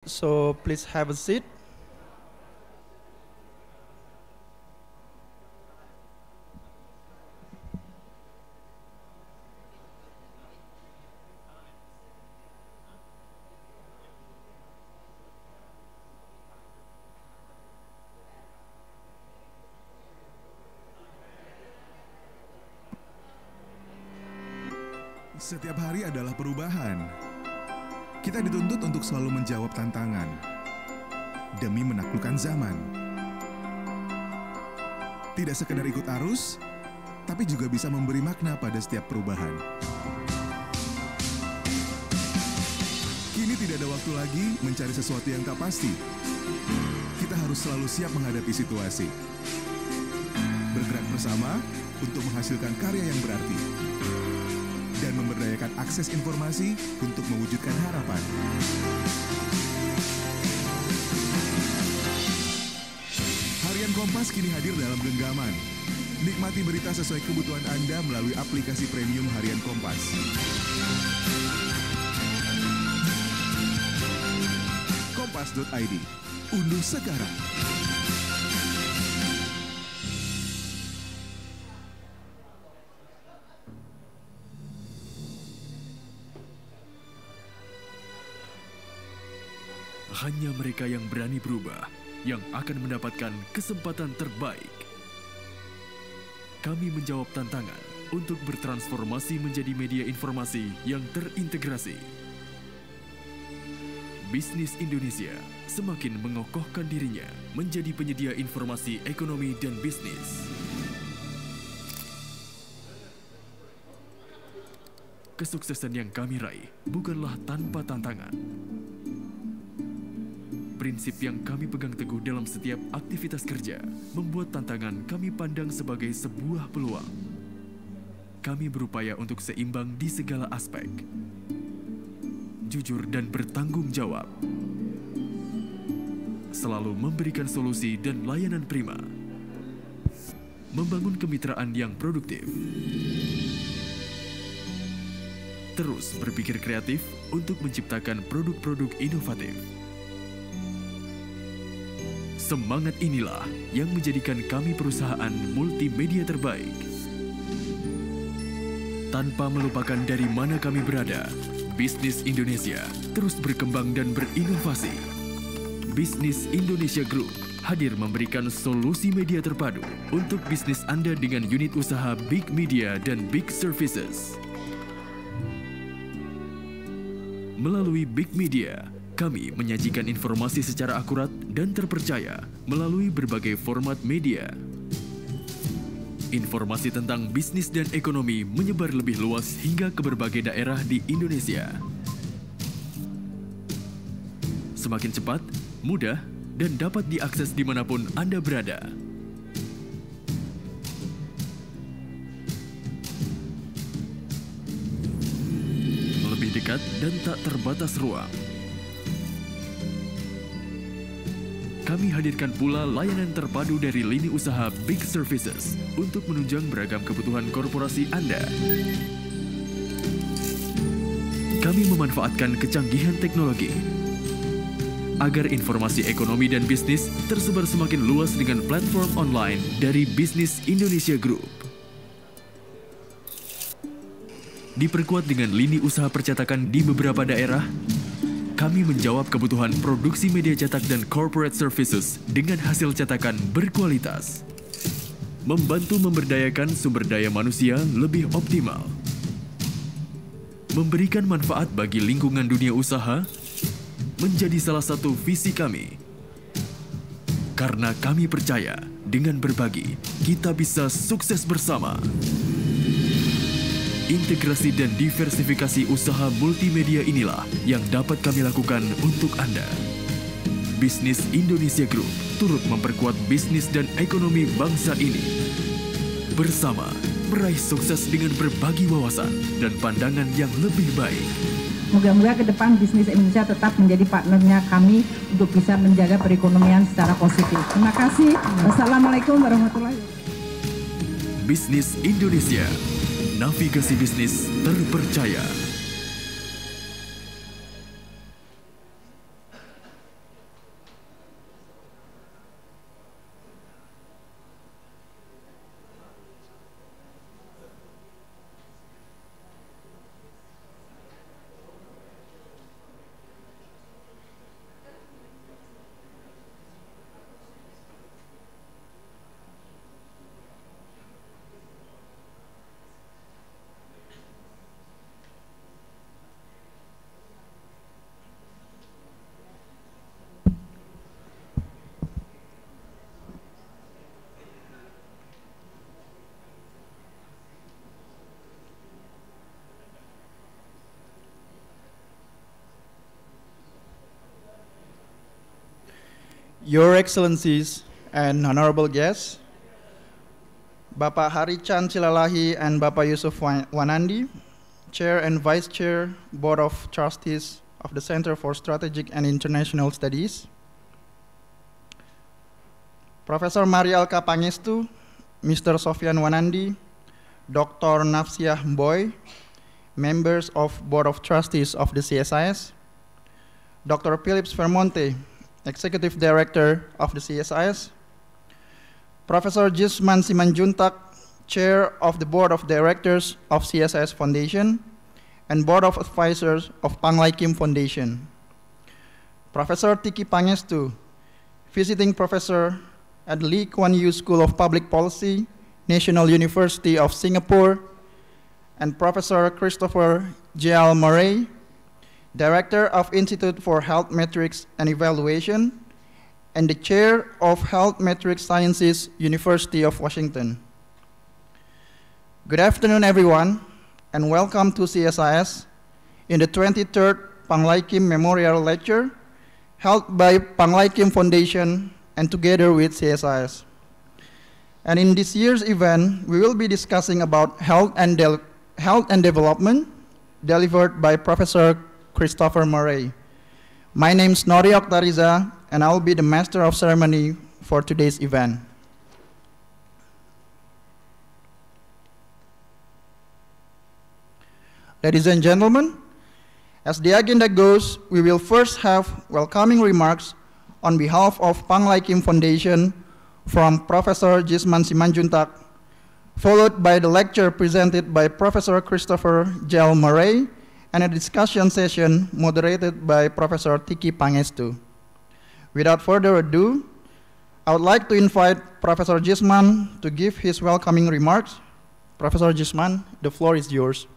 So please have a seat. Setiap hari adalah perubahan. Kita dituntut untuk selalu menjawab tantangan demi menaklukkan zaman. Tidak sekedar ikut arus, tapi juga bisa memberi makna pada setiap perubahan. Kini tidak ada waktu lagi mencari sesuatu yang tak pasti. Kita harus selalu siap menghadapi situasi. Bergerak bersama untuk menghasilkan karya yang berarti. Dan memberdayakan akses informasi untuk mewujudkan harapan. Harian Kompas kini hadir dalam genggaman. Nikmati berita sesuai kebutuhan Anda melalui aplikasi premium Harian Kompas. Kompas.id. Unduh sekarang. Hanya mereka yang berani berubah yang akan mendapatkan kesempatan terbaik. Kami menjawab tantangan untuk bertransformasi menjadi media informasi yang terintegrasi. Bisnis Indonesia semakin mengokohkan dirinya menjadi penyedia informasi ekonomi dan bisnis. Kesuksesan yang kami raih bukanlah tanpa tantangan. Prinsip yang kami pegang teguh dalam setiap aktivitas kerja membuat tantangan kami pandang sebagai sebuah peluang. Kami berupaya untuk seimbang di segala aspek, jujur dan bertanggung jawab, selalu memberikan solusi dan layanan prima, membangun kemitraan yang produktif, terus berpikir kreatif untuk menciptakan produk-produk inovatif. Semangat inilah yang menjadikan kami perusahaan multimedia terbaik. Tanpa melupakan dari mana kami berada, Bisnis Indonesia terus berkembang dan berinovasi. Bisnis Indonesia Group hadir memberikan solusi media terpadu untuk bisnis Anda dengan unit usaha Big Media dan Big Services. Melalui Big Media, kami menyajikan informasi secara akurat dan terpercaya melalui berbagai format media. Informasi tentang bisnis dan ekonomi menyebar lebih luas hingga ke berbagai daerah di Indonesia. Semakin cepat, mudah, dan dapat diakses dimanapun Anda berada. Lebih dekat dan tak terbatas ruang. Kami hadirkan pula layanan terpadu dari lini usaha Big Services untuk menunjang beragam kebutuhan korporasi Anda. Kami memanfaatkan kecanggihan teknologi agar informasi ekonomi dan bisnis tersebar semakin luas dengan platform online dari Bisnis Indonesia Group. Diperkuat dengan lini usaha percetakan di beberapa daerah, kami menjawab kebutuhan produksi media cetak dan corporate services dengan hasil cetakan berkualitas. Membantu memberdayakan sumber daya manusia lebih optimal. Memberikan manfaat bagi lingkungan dunia usaha menjadi salah satu visi kami. Karena kami percaya dengan berbagi, kita bisa sukses bersama. Integrasi dan diversifikasi usaha multimedia inilah yang dapat kami lakukan untuk Anda. Bisnis Indonesia Group turut memperkuat bisnis dan ekonomi bangsa ini. Bersama, meraih sukses dengan berbagi wawasan dan pandangan yang lebih baik. Moga-moga ke depan Bisnis Indonesia tetap menjadi partnernya kami untuk bisa menjaga perekonomian secara positif. Terima kasih. Wassalamualaikum warahmatullahi wabarakatuh. Bisnis Indonesia. Navigasi bisnis terpercaya. Your Excellencies and honorable guests, Bapak Hari Chan Silalahi and Bapak Yusuf Wanandi, Chair and Vice Chair, Board of Trustees of the Center for Strategic and International Studies, Professor Maria Alka Pangestu, Mr. Sofyan Wanandi, Dr. Nafsiah Mboy, members of Board of Trustees of the CSIS, Dr. Philips Vermonte, Executive Director of the CSIS, Professor Jisman Simanjuntak, Chair of the Board of Directors of CSIS Foundation and Board of Advisors of Panglaykim Foundation, Professor Tiki Pangestu, Visiting Professor at Lee Kuan Yew School of Public Policy, National University of Singapore, and Professor Chistopher J.L. Murray, Director of Institute for Health Metrics and Evaluation, and the Chair of Health Metrics Sciences, University of Washington. Good afternoon, everyone, and welcome to CSIS in the 23rd Panglaykim Memorial Lecture held by Panglaykim Foundation and together with CSIS. And in this year's event, we will be discussing about health and development delivered by Professor Chistopher Murray. My name is Nori Oktariza, and I will be the Master of Ceremony for today's event. Ladies and gentlemen, as the agenda goes, we will first have welcoming remarks on behalf of Panglaykim Foundation from Professor Jisman Simanjuntak, followed by the lecture presented by Professor Chistopher J.L. Murray, and a discussion session moderated by Professor Tiki Pangestu. Without further ado, I would like to invite Professor Jisman to give his welcoming remarks. Professor Jisman, the floor is yours.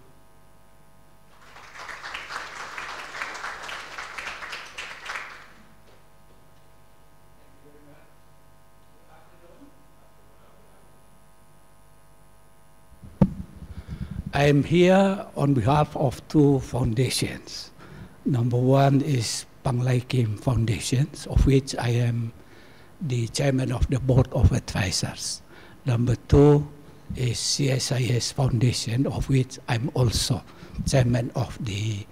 I am here on behalf of two foundations. Number one is Panglaykim Foundation, of which I am the chairman of the board of advisors. Number two is CSIS Foundation, of which I'm also chairman of the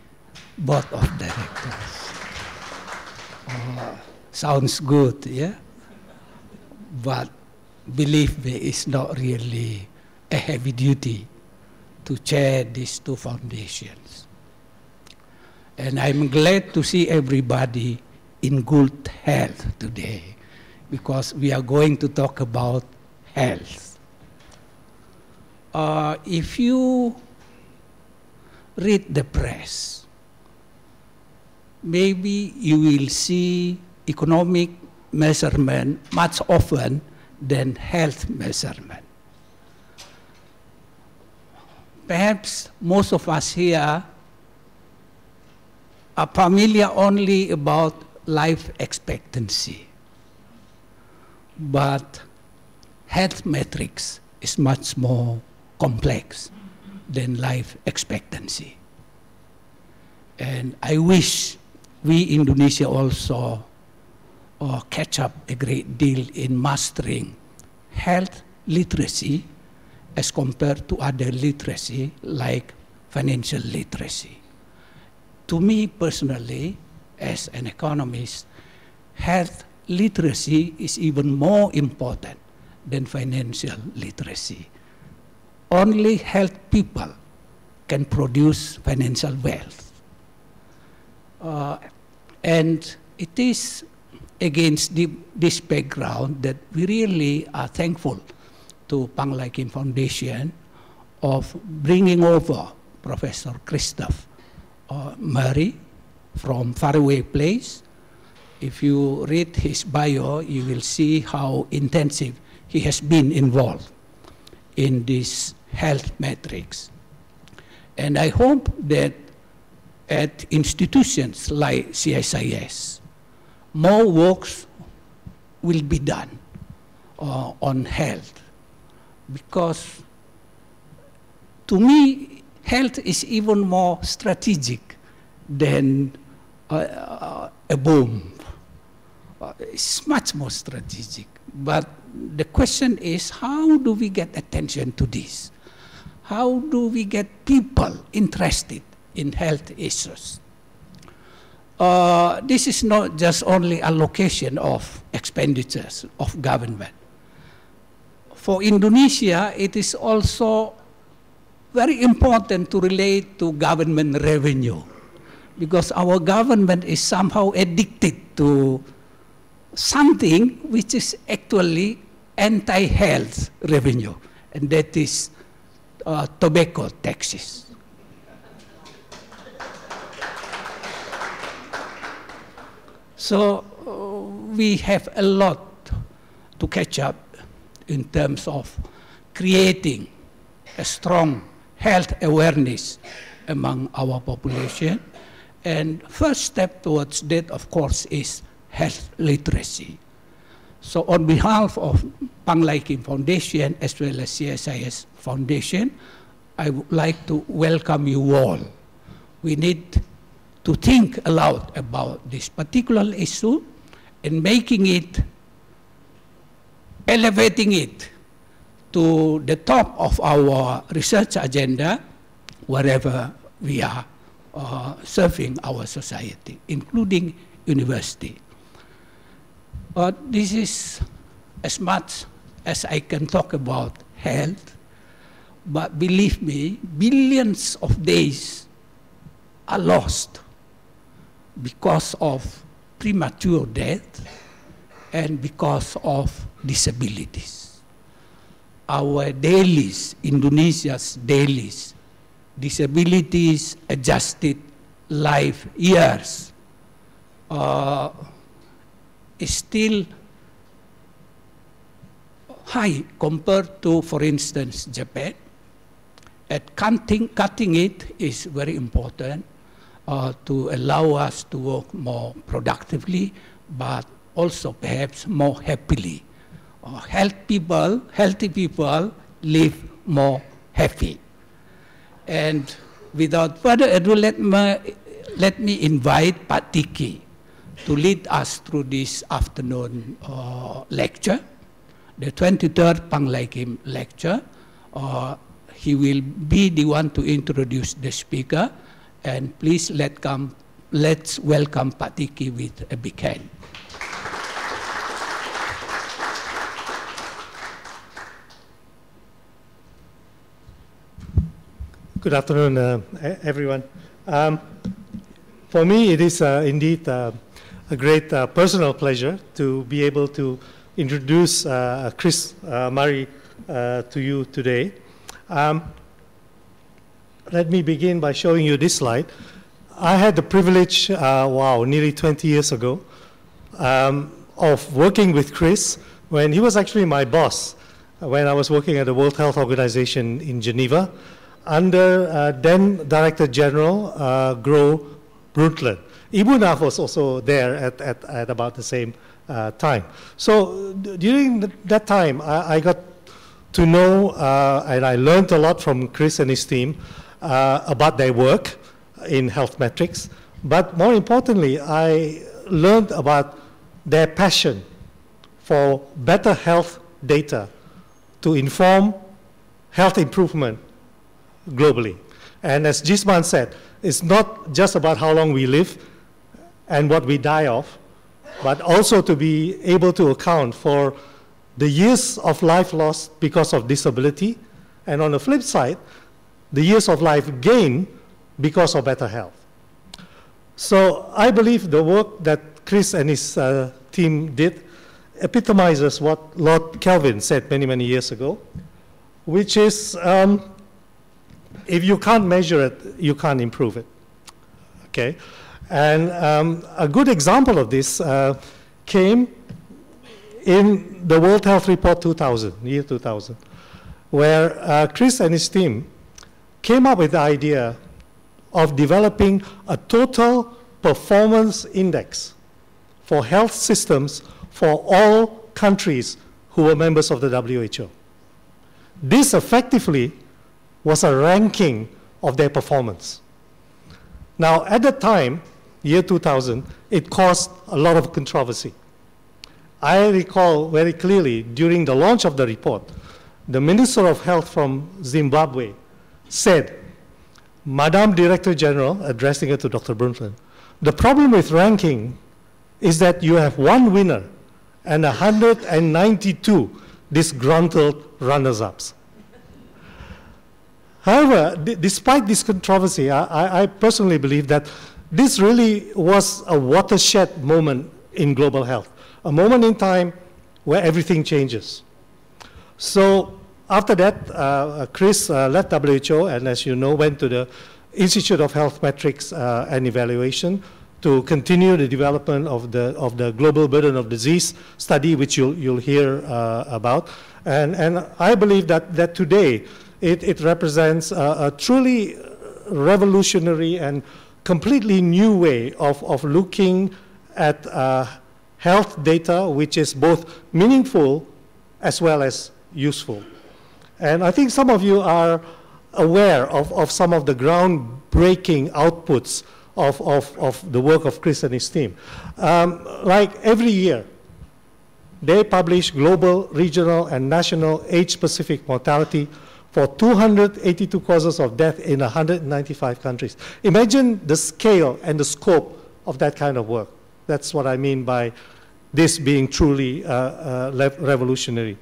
board of directors. Sounds good, yeah? But believe me, it's not really a heavy duty to chair these two foundations. And I'm glad to see everybody in good health today, because we are going to talk about health. If you read the press, maybe you will see economic measurement much often than health measurement. Perhaps most of us here are familiar only about life expectancy. But health metrics is much more complex than life expectancy. And I wish we in Indonesia also catch up a great deal in mastering health literacy as compared to other literacy like financial literacy. To me personally, as an economist, health literacy is even more important than financial literacy. Only health people can produce financial wealth. And it is against this background that we really are thankful to Panglaykim Foundation of bringing over Professor Chistopher Murray from faraway place. If you read his bio, you will see how intensive he has been involved in these health metrics. And I hope that at institutions like CSIS, more works will be done on health. Because to me, health is even more strategic than a bomb It's much more strategic. But the question is, how do we get attention to this? How do we get people interested in health issues? This is not just only allocation of expenditures of government. For Indonesia, it is also very important to relate to government revenue, because our government is somehow addicted to something which is actually anti-health revenue, and that is tobacco taxes. So we have a lot to catch up in terms of creating a strong health awareness among our population. And first step towards that, of course, is health literacy. So on behalf of Panglaykim Foundation as well as Csis Foundation, I would like to welcome you all. We need to think aloud about this particular issue and making it, elevating it to the top of our research agenda wherever we are serving our society, including university. This is as much as I can talk about health, but believe me, billions of days are lost because of premature death and because of disabilities. Our dailies, Indonesia's dailies, disabilities adjusted life years is still high compared to, for instance, Japan. At cutting it is very important to allow us to work more productively, but also perhaps more happily. Healthy people live more happy. And without further ado, let me invite Pak Tiki to lead us through this afternoon lecture, the 23rd Panglaykim lecture. He will be the one to introduce the speaker, and please let's welcome Pak Tiki with a big hand. Good afternoon, everyone. For me, it is indeed a great personal pleasure to be able to introduce Chris Murray to you today. Let me begin by showing you this slide. I had the privilege, nearly 20 years ago, of working with Chris when he was actually my boss when I was working at the World Health Organization in Geneva under then Director General Gro Brundtland. Ibu Naf was also there at about the same time. So during that time, I got to know and I learned a lot from Chris and his team about their work in health metrics. But more importantly, I learned about their passion for better health data to inform health improvement globally. And as Jisman said, it's not just about how long we live and what we die of, but also to be able to account for the years of life lost because of disability, and on the flip side, the years of life gained because of better health. So I believe the work that Chris and his team did epitomizes what Lord Kelvin said many, many years ago, which is if you can't measure it, you can't improve it, okay? And a good example of this came in the World Health Report 2000, year 2000, where Chris and his team came up with the idea of developing a total performance index for health systems for all countries who were members of the WHO. This effectively was a ranking of their performance. Now, at the time, year 2000, it caused a lot of controversy I recall very clearly during the launch of the report, the Minister of Health from Zimbabwe said, Madam Director General, addressing it to Dr. Brundtland, the problem with ranking is that you have one winner and 192 disgruntled runners-ups. However, despite this controversy, I personally believe that this really was a watershed moment in global health, a moment in time where everything changes. So after that, Chris left WHO and, as you know, went to the Institute of Health Metrics and Evaluation to continue the development of the global burden of disease study, which you'll hear about. And I believe that today it represents a truly revolutionary and completely new way of looking at health data, which is both meaningful as well as useful. And I think some of you are aware of some of the groundbreaking outputs of the work of Chris and his team. Like every year, they publish global, regional, and national age-specific mortality for 282 causes of death in 195 countries. Imagine the scale and the scope of that kind of work. That's what I mean by this being truly revolutionary.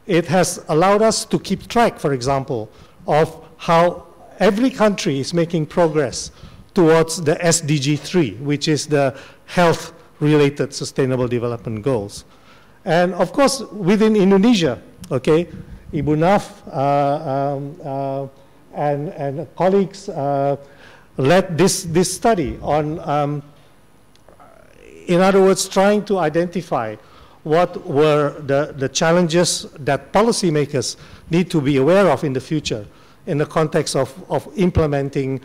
It has allowed us to keep track, for example, of how every country is making progress towards the SDG 3, which is the health-related sustainable development goals. And of course, within Indonesia, okay, Ibu Naf and colleagues led this study on, in other words, trying to identify what were the challenges that policymakers need to be aware of in the future in the context of implementing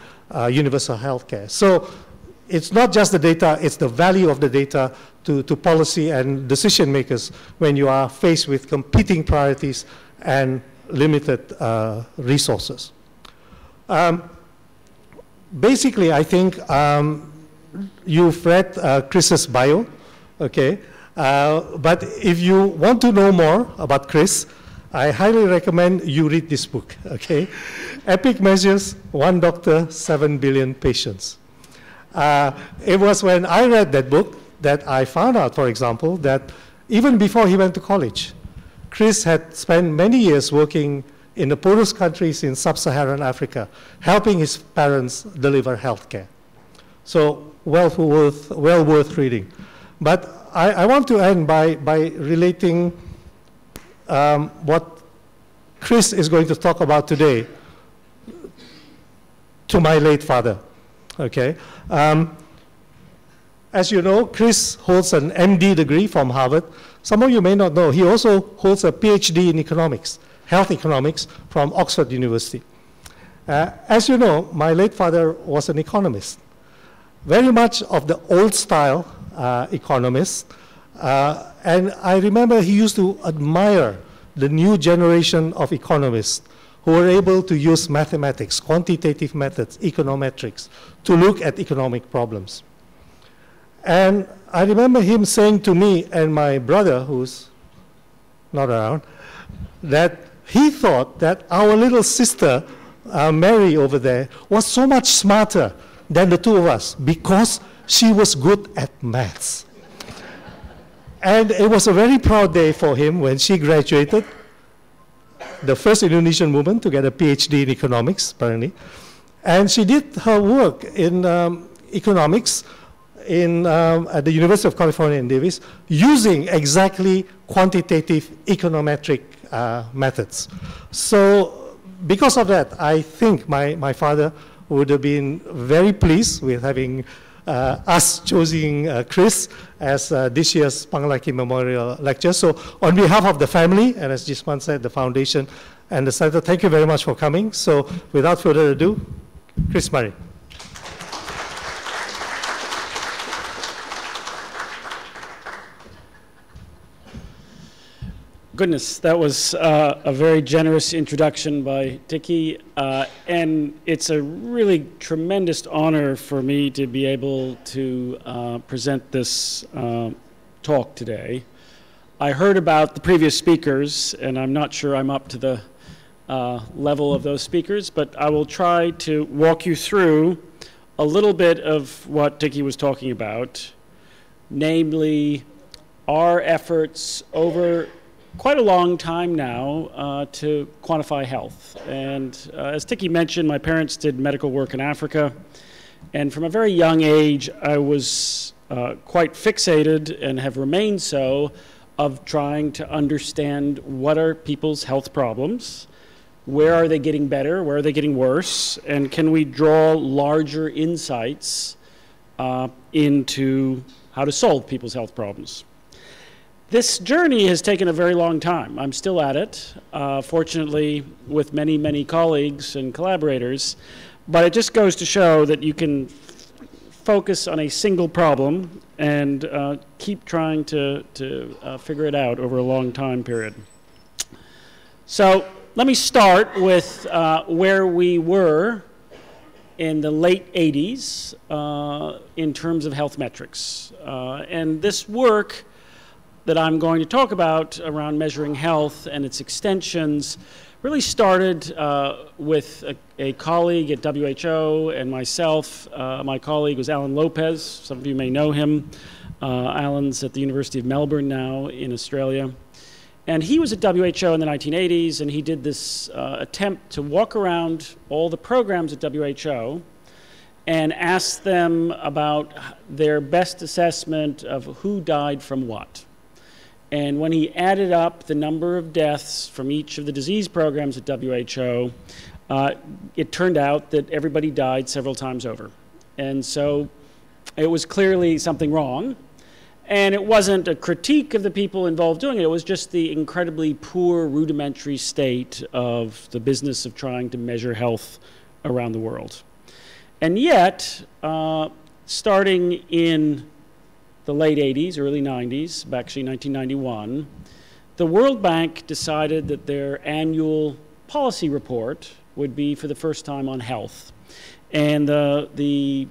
universal health care. So it's not just the data, it's the value of the data to policy and decision makers when you are faced with competing priorities and limited resources. Basically, I think you've read Chris's bio, okay? But if you want to know more about Chris, I highly recommend you read this book, okay? Epic Measures, 1 Doctor, 7 Billion Patients. It was when I read that book that I found out, for example, that even before he went to college, Chris had spent many years working in the poorest countries in sub-Saharan Africa, helping his parents deliver health care. So well worth reading. But I want to end by relating what Chris is going to talk about today to my late father, okay? As you know, Chris holds an MD degree from Harvard. Some of you may not know, he also holds a PhD in economics, health economics from Oxford University. As you know, my late father was an economist, very much of the old style economist. And I remember he used to admire the new generation of economists who were able to use mathematics, quantitative methods, econometrics, to look at economic problems. And I remember him saying to me and my brother, who's not around, that he thought that our little sister, Mary over there, was so much smarter than the two of us because she was good at maths. And it was a very proud day for him when she graduated, the first Indonesian woman to get a PhD in economics, apparently. And she did her work in economics at the University of California in Davis, using exactly quantitative econometric methods. So because of that, I think my father would have been very pleased with having us choosing Chris as this year's Panglaykim Memorial Lecture. So on behalf of the family, and as Jisman said, the foundation and the center, thank you very much for coming. So without further ado, Chris Murray. Goodness, that was a very generous introduction by Tiki, and it's a really tremendous honor for me to be able to present this talk today. I heard about the previous speakers, and I'm not sure I'm up to the level of those speakers, but I will try to walk you through a little bit of what Dickie was talking about, namely our efforts over quite a long time now to quantify health. And as Dickie mentioned, my parents did medical work in Africa, and from a very young age I was quite fixated, and have remained so, of trying to understand what are people's health problems, where are they getting better, where are they getting worse, and can we draw larger insights into how to solve people's health problems. This journey has taken a very long time. I'm still at it, fortunately with many, many colleagues and collaborators, but it just goes to show that you can focus on a single problem and keep trying to figure it out over a long time period. So let me start with where we were in the late 80s in terms of health metrics. And this work that I'm going to talk about around measuring health and its extensions really started with a colleague at WHO and myself. My colleague was Alan Lopez. Some of you may know him. Alan's at the University of Melbourne now in Australia. And he was at WHO in the 1980s, and he did this attempt to walk around all the programs at WHO and ask them about their best assessment of who died from what. And when he added up the number of deaths from each of the disease programs at WHO, it turned out that everybody died several times over. And so it was clearly something wrong. And it wasn't a critique of the people involved doing it. It was just the incredibly poor, rudimentary state of the business of trying to measure health around the world. And yet, starting in the late 80s, early 90s, actually 1991, the World Bank decided that their annual policy report would be for the first time on health. And the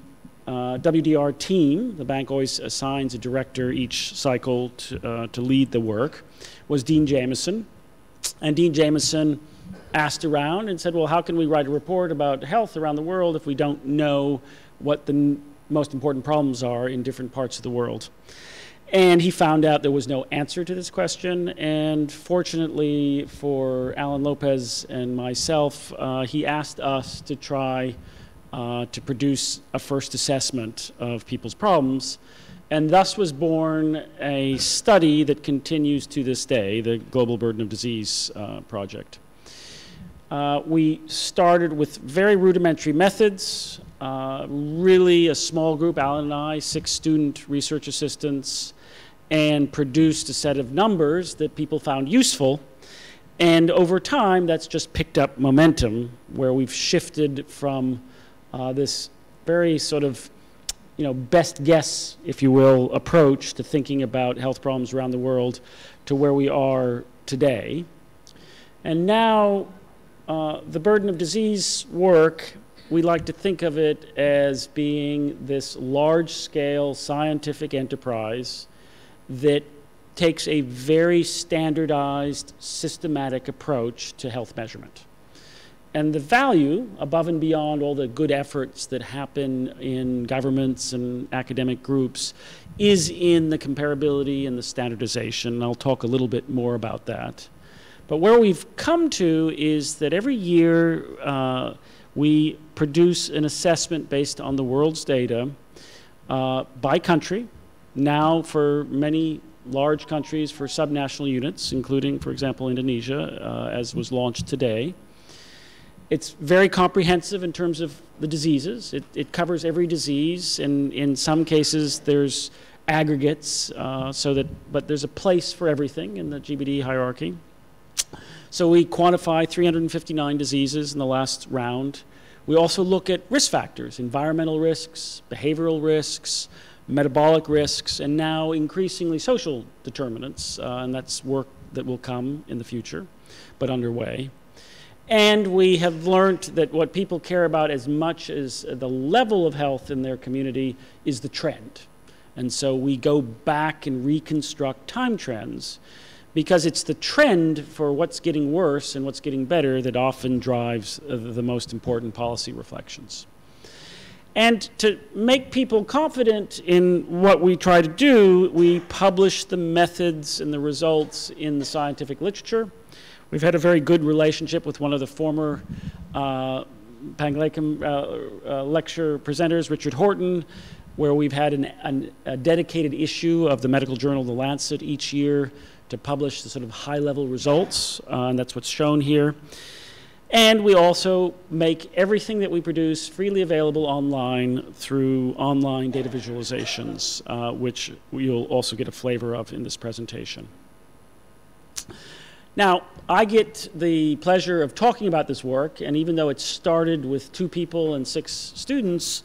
WDR team, the bank always assigns a director each cycle to lead the work, was Dean Jameson. And Dean Jameson asked around and said, well, how can we write a report about health around the world if we don't know what the most important problems are in different parts of the world? And he found out there was no answer to this question, and fortunately for Alan Lopez and myself, he asked us to try to produce a first assessment of people's problems, and thus was born a study that continues to this day, the Global Burden of Disease project. We started with very rudimentary methods, really a small group, Alan and I, 6 student research assistants, and produced a set of numbers that people found useful. And over time, that's just picked up momentum, where we've shifted from this very sort of, best guess, if you will, approach to thinking about health problems around the world to where we are today. And now, the burden of disease work, we like to think of it as being this large-scale scientific enterprise that takes a very standardized, systematic approach to health measurement. And the value, above and beyond all the good efforts that happen in governments and academic groups, is in the comparability and the standardization. And I'll talk a little bit more about that. But where we've come to is that every year we produce an assessment based on the world's data by country. Now for many large countries, for subnational units, including, for example, Indonesia, as was launched today. It's very comprehensive in terms of the diseases. It covers every disease, and in some cases there's aggregates, but there's a place for everything in the GBD hierarchy. So we quantify 359 diseases in the last round. We also look at risk factors, environmental risks, behavioral risks, metabolic risks, and now increasingly social determinants, and that's work that will come in the future, but underway. And we have learned that what people care about as much as the level of health in their community is the trend. And so we go back and reconstruct time trends, because it's the trend for what's getting worse and what's getting better that often drives the most important policy reflections. And to make people confident in what we try to do, we publish the methods and the results in the scientific literature. We've had a very good relationship with one of the former Panglaykim lecture presenters, Richard Horton, where we've had a dedicated issue of the medical journal The Lancet each year to publish the sort of high-level results, and that's what's shown here. And we also make everything that we produce freely available online through online data visualizations, which you'll also get a flavor of in this presentation. Now, I get the pleasure of talking about this work, and even though it started with 2 people and 6 students,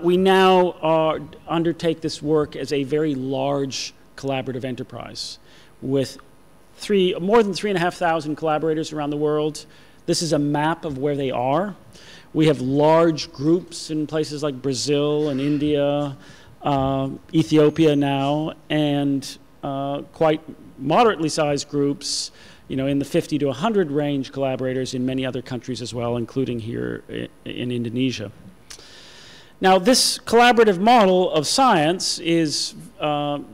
we now undertake this work as a very large collaborative enterprise with more than 3,500 collaborators around the world. This is a map of where they are. We have large groups in places like Brazil and India, Ethiopia now, and quite moderately sized groups, in the 50 to 100 range collaborators in many other countries as well, including here in Indonesia. Now, this collaborative model of science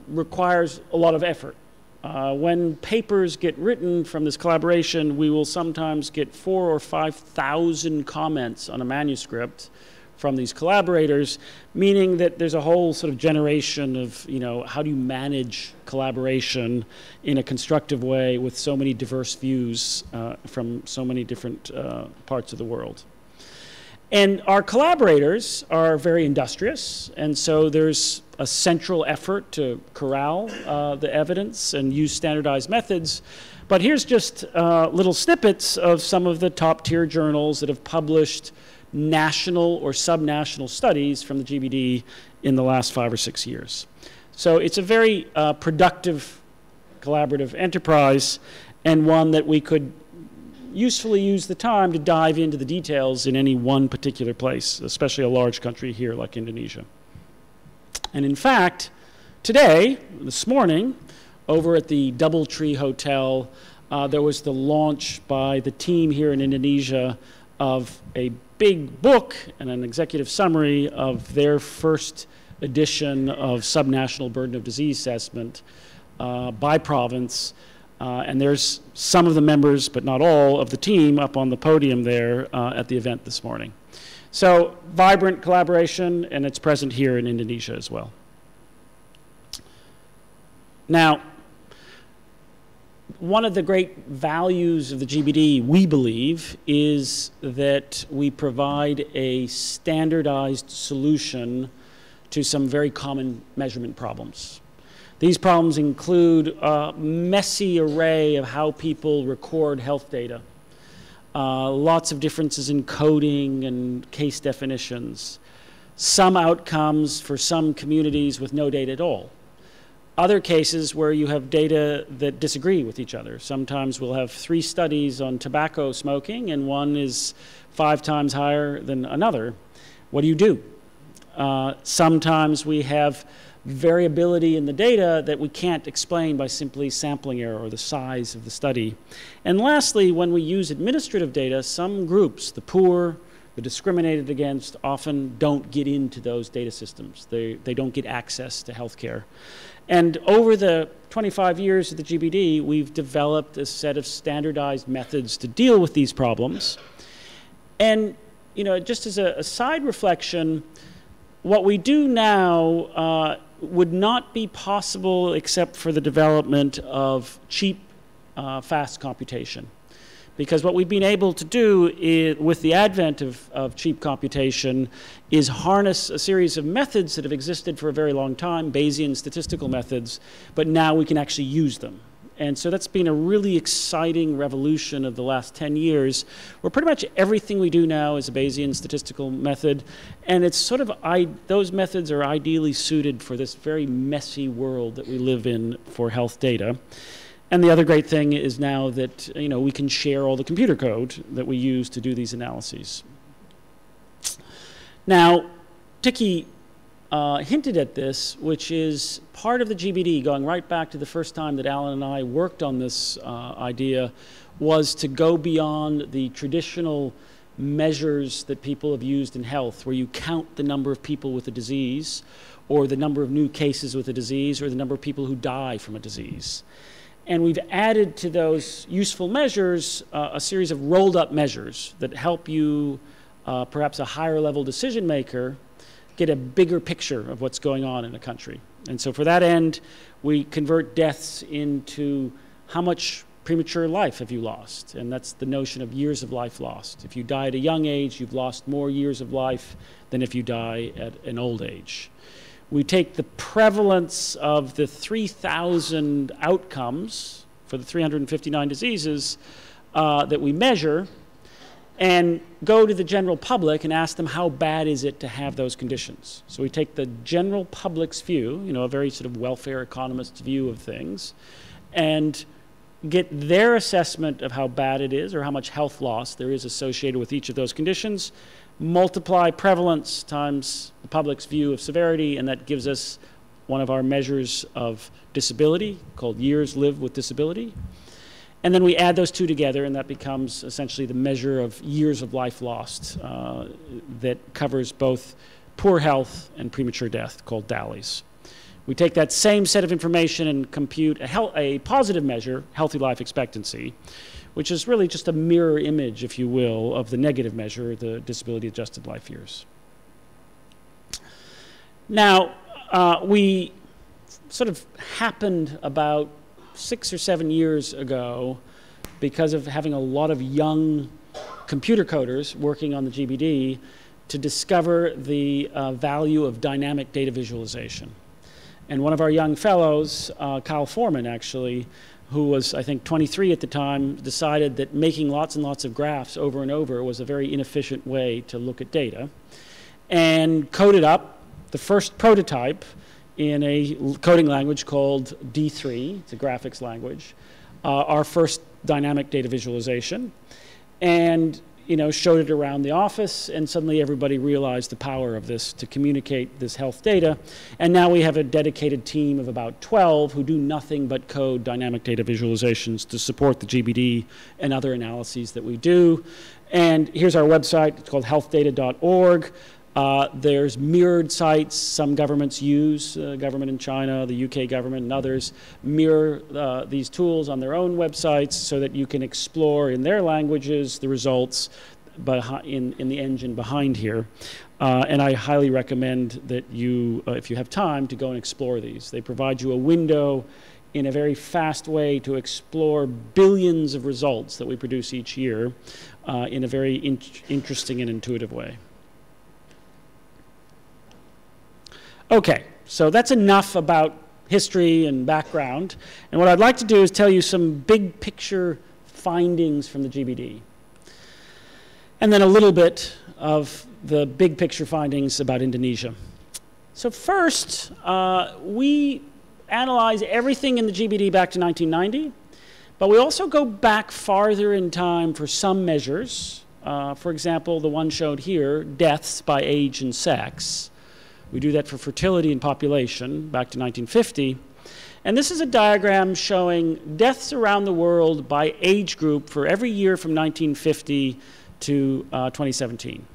requires a lot of effort. When papers get written from this collaboration, we will sometimes get 4,000 or 5,000 comments on a manuscript from these collaborators, meaning that there's a whole sort of generation of, how do you manage collaboration in a constructive way with so many diverse views from so many different parts of the world. And our collaborators are very industrious, and so there's a central effort to corral the evidence and use standardized methods. But here's just little snippets of some of the top-tier journals that have published national or subnational studies from the GBD in the last 5 or 6 years. So it's a very productive collaborative enterprise, and one that we could usefully use the time to dive into the details in any one particular place, especially a large country here like Indonesia. And in fact, today, this morning, over at the Doubletree Hotel, there was the launch by the team here in Indonesia of a big book and an executive summary of their first edition of subnational burden of disease assessment by province. And there's some of the members, but not all, of the team up on the podium there at the event this morning. So vibrant collaboration, and it's present here in Indonesia as well. Now, one of the great values of the GBD, we believe, is that we provide a standardized solution to some very common measurement problems. These problems include a messy array of how people record health data, lots of differences in coding and case definitions, some outcomes for some communities with no data at all. Other cases where you have data that disagree with each other. Sometimes we'll have 3 studies on tobacco smoking and one is 5 times higher than another. What do you do? Sometimes we have variability in the data that we can't explain by simply sampling error or the size of the study. And lastly, when we use administrative data, some groups, the poor, the discriminated against, often don't get into those data systems. They don't get access to healthcare. And over the 25 years of the GBD, we've developed a set of standardized methods to deal with these problems. And just as a side reflection, what we do now would not be possible except for the development of cheap, fast computation. Because what we've been able to do with the advent of cheap computation is harness a series of methods that have existed for a very long time, Bayesian statistical methods, but now we can actually use them. And so that's been a really exciting revolution of the last 10 years, where pretty much everything we do now is a Bayesian statistical method, and it's sort of, those methods are ideally suited for this very messy world that we live in for health data. And the other great thing is now that we can share all the computer code that we use to do these analyses. Now, Tiki hinted at this, which is part of the GBD, going right back to the first time that Alan and I worked on this idea, was to go beyond the traditional measures that people have used in health, where you count the number of people with a disease, or the number of new cases with a disease, or the number of people who die from a disease. And we've added to those useful measures a series of rolled up measures that help you, perhaps a higher level decision maker, get a bigger picture of what's going on in a country. And so for that end, we convert deaths into how much premature life have you lost? And that's the notion of years of life lost. If you die at a young age, you've lost more years of life than if you die at an old age. We take the prevalence of the 3,000 outcomes for the 359 diseases that we measure, and go to the general public and ask them how bad is it to have those conditions. So we take the general public's view, a very sort of welfare economist's view of things, and get their assessment of how bad it is or how much health loss there is associated with each of those conditions, multiply prevalence times the public's view of severity, and that gives us one of our measures of disability called years lived with disability. And then we add those two together, and that becomes essentially the measure of years of life lost that covers both poor health and premature death, called DALYs. We take that same set of information and compute a positive measure, healthy life expectancy, which is really just a mirror image, if you will, of the negative measure, the disability-adjusted life years. Now, we sort of happened about 6 or 7 years ago, because of having a lot of young computer coders working on the GBD, to discover the value of dynamic data visualization. And one of our young fellows, Kyle Foreman actually, who was, I think, 23 at the time, decided that making lots and lots of graphs over and over was a very inefficient way to look at data, and coded up the first prototype in a coding language called D3, it's a graphics language, our first dynamic data visualization, and showed it around the office, and suddenly everybody realized the power of this to communicate this health data. And now we have a dedicated team of about 12 who do nothing but code dynamic data visualizations to support the GBD and other analyses that we do. And here's our website, it's called healthdata.org. There's mirrored sites some governments use, government in China, the UK government, and others mirror these tools on their own websites so that you can explore in their languages the results in the engine behind here. And I highly recommend that you, if you have time, to go and explore these. They provide you a window in a very fast way to explore billions of results that we produce each year in a very interesting and intuitive way. Okay, so that's enough about history and background. And what I'd like to do is tell you some big picture findings from the GBD. And then a little bit of the big picture findings about Indonesia. So first, we analyze everything in the GBD back to 1990, but we also go back farther in time for some measures. For example, the one showed here, deaths by age and sex. We do that for fertility and population back to 1950. And this is a diagram showing deaths around the world by age group for every year from 1950 to 2017.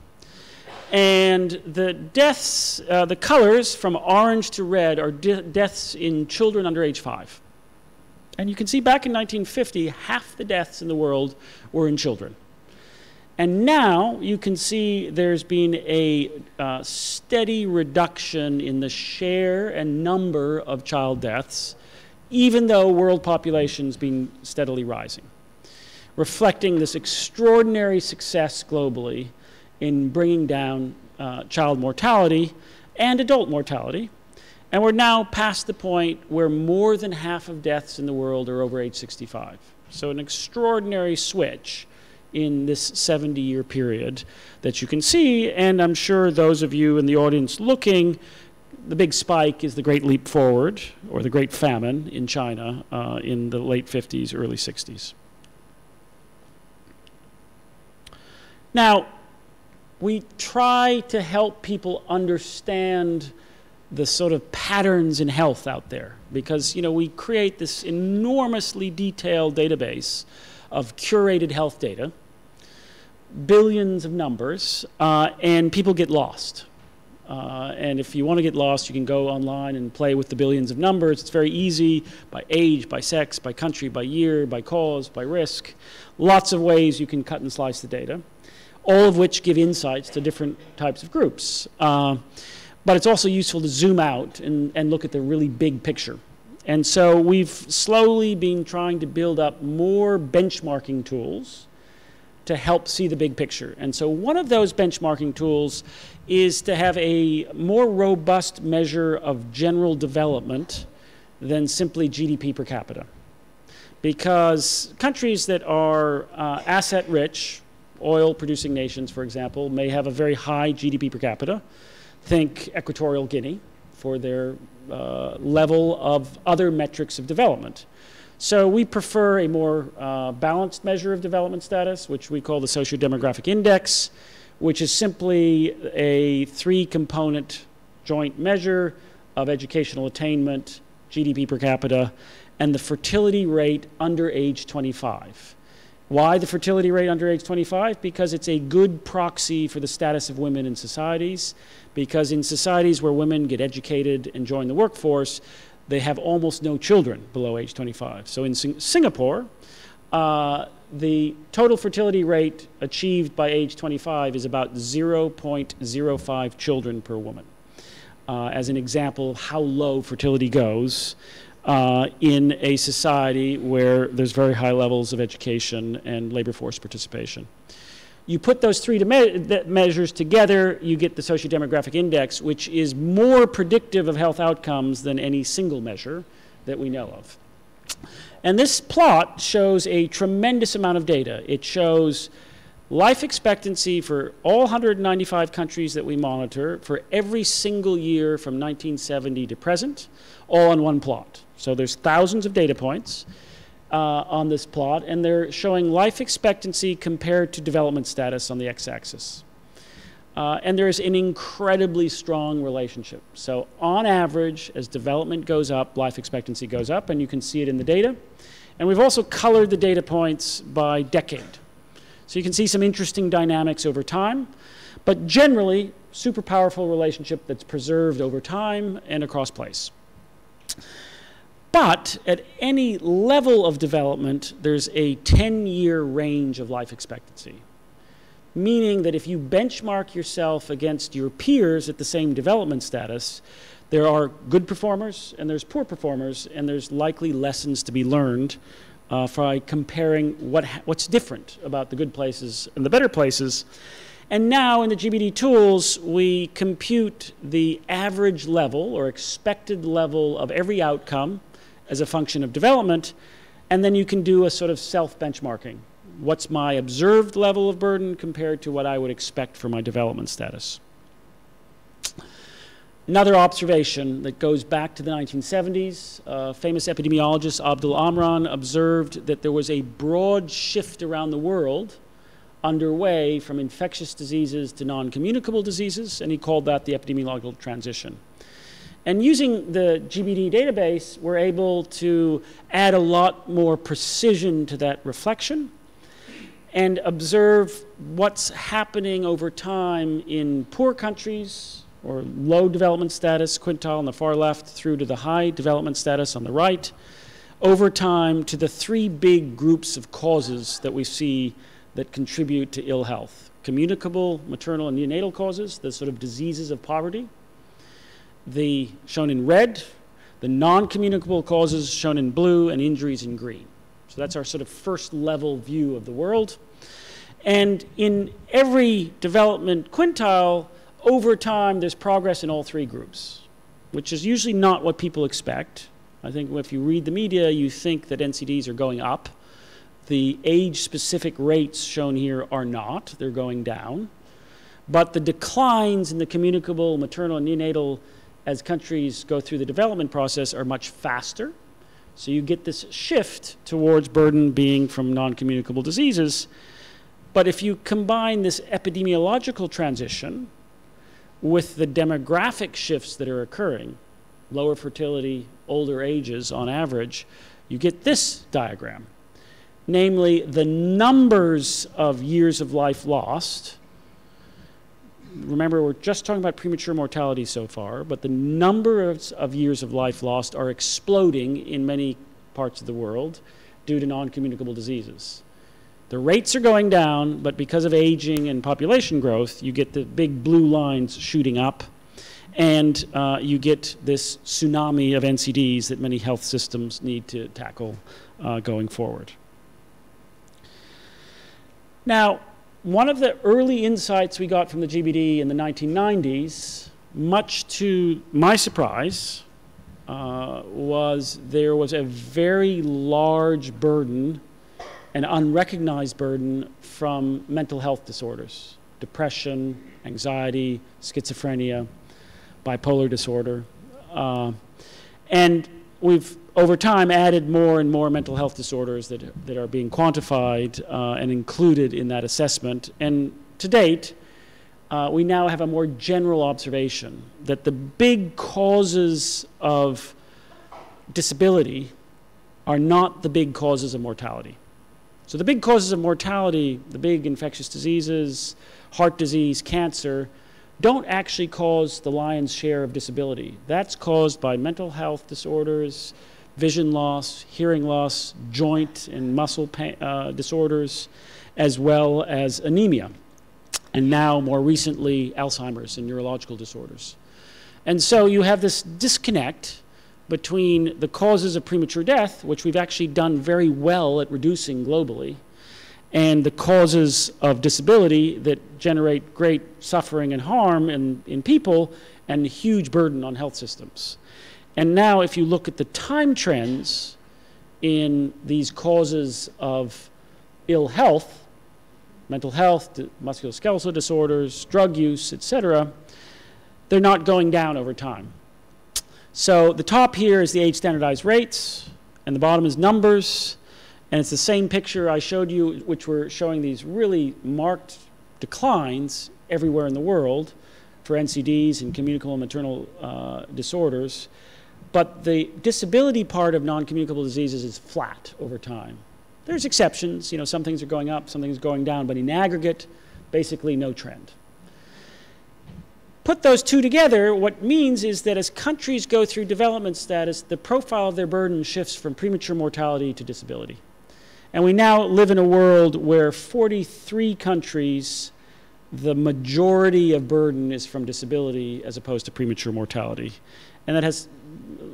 And the deaths, the colors from orange to red are deaths in children under age 5. And you can see back in 1950, half the deaths in the world were in children. And now you can see there's been a steady reduction in the share and number of child deaths, even though world population's been steadily rising, reflecting this extraordinary success globally in bringing down child mortality and adult mortality. And we're now past the point where more than half of deaths in the world are over age 65. So an extraordinary switch in this 70-year period that you can see, and I'm sure those of you in the audience looking, the big spike is the Great Leap Forward, or the Great Famine in China in the late 50s, early 60s. Now, we try to help people understand the sort of patterns in health out there, because we create this enormously detailed database of curated health data, billions of numbers, and people get lost. And if you want to get lost, you can go online and play with the billions of numbers. It's very easy, by age, by sex, by country, by year, by cause, by risk. Lots of ways you can cut and slice the data, all of which give insights to different types of groups. But it's also useful to zoom out and look at the really big picture. And so we've slowly been trying to build up more benchmarking tools to help see the big picture. And so one of those benchmarking tools is to have a more robust measure of general development than simply GDP per capita. Because countries that are asset-rich, oil-producing nations, for example, may have a very high GDP per capita. Think Equatorial Guinea for their level of other metrics of development. So we prefer a more balanced measure of development status, which we call the socio-demographic index, which is simply a 3-component joint measure of educational attainment, GDP per capita, and the fertility rate under age 25. Why the fertility rate under age 25? Because it's a good proxy for the status of women in societies, because in societies where women get educated and join the workforce, they have almost no children below age 25. So in Singapore, the total fertility rate achieved by age 25 is about 0.05 children per woman, as an example of how low fertility goes in a society where there's very high levels of education and labor force participation. You put those three measures together, you get the socio-demographic index, which is more predictive of health outcomes than any single measure that we know of. And this plot shows a tremendous amount of data. It shows life expectancy for all 195 countries that we monitor for every single year from 1970 to present, all on one plot. So there's thousands of data points on this plot, and they're showing life expectancy compared to development status on the x-axis. And there's an incredibly strong relationship. So on average, as development goes up, life expectancy goes up, and you can see it in the data. And we've also colored the data points by decade. So you can see some interesting dynamics over time, but generally, super powerful relationship that's preserved over time and across place. But at any level of development, there's a 10-year range of life expectancy, meaning that if you benchmark yourself against your peers at the same development status, there are good performers and there's poor performers, and there's likely lessons to be learned by comparing what's different about the good places and the better places. And now in the GBD tools, we compute the average level or expected level of every outcome as a function of development, and then you can do a sort of self-benchmarking. What's my observed level of burden compared to what I would expect for my development status? Another observation that goes back to the 1970s, famous epidemiologist Abdul Amran observed that there was a broad shift around the world underway from infectious diseases to non-communicable diseases, and he called that the epidemiological transition. And using the GBD database, we're able to add a lot more precision to that reflection and observe what's happening over time in poor countries or low development status quintile on the far left through to the high development status on the right, over time to the 3 big groups of causes that we see that contribute to ill health: communicable, maternal, and neonatal causes, the sort of diseases of poverty. The shown in red, the non-communicable causes shown in blue, and injuries in green. So that's our sort of first level view of the world. And in every development quintile, over time, there's progress in all 3 groups, which is usually not what people expect. I think if you read the media, you think that NCDs are going up. The age-specific rates shown here are not. They're going down. But the declines in the communicable, maternal, and neonatal as countries go through the development process are much faster. So you get this shift towards burden being from non-communicable diseases. But if you combine this epidemiological transition with the demographic shifts that are occurring, lower fertility, older ages on average, you get this diagram. Namely, the numbers of years of life lost. Remember, we're just talking about premature mortality so far, but the number of years of life lost are exploding in many parts of the world due to non-communicable diseases. The rates are going down, but because of aging and population growth, you get the big blue lines shooting up, and you get this tsunami of NCDs that many health systems need to tackle going forward. Now, one of the early insights we got from the GBD in the 1990s, much to my surprise, was there was a very large burden, an unrecognized burden from mental health disorders, depression, anxiety, schizophrenia, bipolar disorder. And we've, over time, added more and more mental health disorders that are being quantified and included in that assessment. And to date, we now have a more general observation that the big causes of disability are not the big causes of mortality. So the big causes of mortality, the big infectious diseases, heart disease, cancer, don't actually cause the lion's share of disability. That's caused by mental health disorders, vision loss, hearing loss, joint and muscle pain, disorders, as well as anemia, and now more recently Alzheimer's and neurological disorders. And so you have this disconnect between the causes of premature death, which we've actually done very well at reducing globally, and the causes of disability that generate great suffering and harm in people and a huge burden on health systems. And now if you look at the time trends in these causes of ill health, mental health, musculoskeletal disorders, drug use, etc., they're not going down over time. So the top here is the age standardized rates, and the bottom is numbers. And it's the same picture I showed you, which were showing these really marked declines everywhere in the world for NCDs and communicable and maternal disorders. But the disability part of non-communicable diseases is flat over time. There's exceptions, you know, some things are going up, some things are going down, but in aggregate, basically no trend. Put those two together, what means is that as countries go through development status, the profile of their burden shifts from premature mortality to disability. And we now live in a world where 43 countries, the majority of burden is from disability as opposed to premature mortality. And that has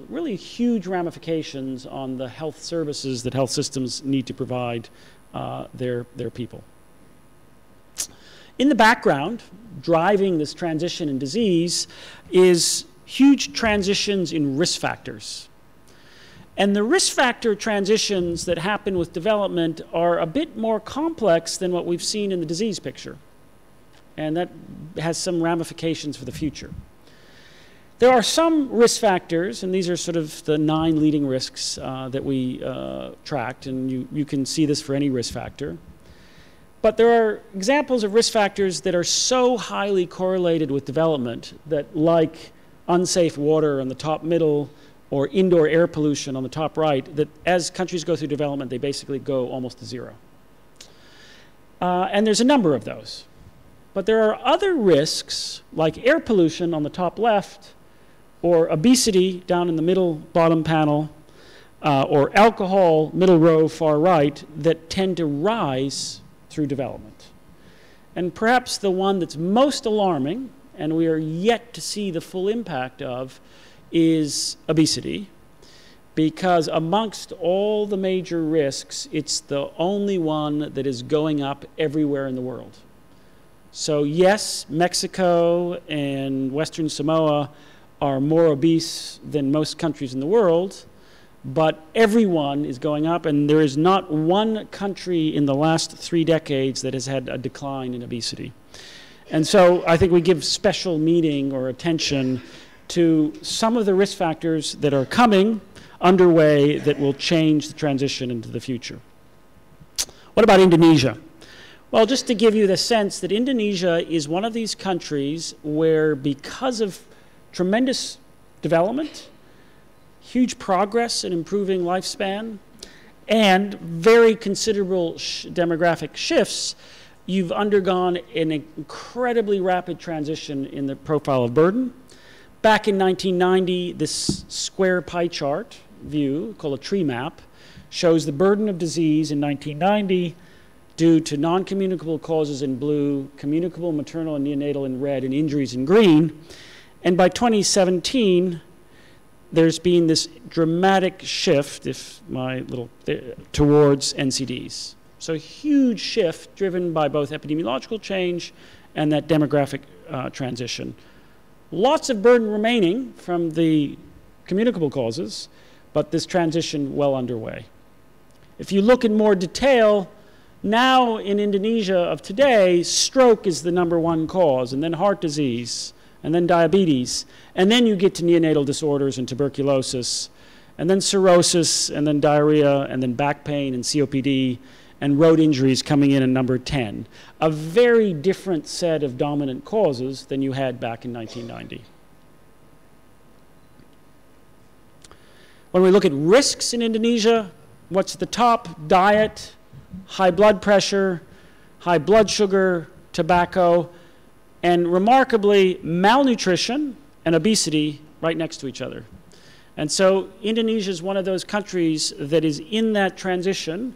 really huge ramifications on the health services that health systems need to provide their people. In the background, driving this transition in disease is huge transitions in risk factors. And the risk factor transitions that happen with development are a bit more complex than what we've seen in the disease picture. And that has some ramifications for the future. There are some risk factors, and these are sort of the 9 leading risks that we tracked, and you can see this for any risk factor. But there are examples of risk factors that are so highly correlated with development that, like unsafe water on the top middle, or indoor air pollution on the top right, that as countries go through development, they basically go almost to zero. And there's a number of those. But there are other risks, like air pollution on the top left, or obesity down in the middle bottom panel, or alcohol, middle row, far right, that tend to rise through development. And perhaps the one that's most alarming, and we are yet to see the full impact of, is obesity, because amongst all the major risks, it's the only one that is going up everywhere in the world. So yes, Mexico and Western Samoa are more obese than most countries in the world, but everyone is going up, and there is not one country in the last 3 decades that has had a decline in obesity. And so I think we give special meaning or attention to some of the risk factors that are coming underway that will change the transition into the future. What about Indonesia? Well, just to give you the sense that Indonesia is one of these countries where, because of tremendous development, huge progress in improving lifespan, and very considerable demographic shifts, you've undergone an incredibly rapid transition in the profile of burden. Back in 1990, this square pie chart view, called a tree map, shows the burden of disease in 1990 due to non-communicable causes in blue, communicable, maternal, and neonatal in red, and injuries in green. And by 2017, there's been this dramatic shift, towards NCDs. So a huge shift driven by both epidemiological change and that demographic transition. Lots of burden remaining from the communicable causes, but this transition well underway. If you look in more detail, now in Indonesia of today, stroke is the #1 cause, and then heart disease, and then diabetes, and then you get to neonatal disorders and tuberculosis, and then cirrhosis, and then diarrhea, and then back pain and COPD, and road injuries coming in at number 10. A very different set of dominant causes than you had back in 1990. When we look at risks in Indonesia, what's at the top? Diet, high blood pressure, high blood sugar, tobacco, and remarkably, malnutrition and obesity right next to each other. And so Indonesia is one of those countries that is in that transition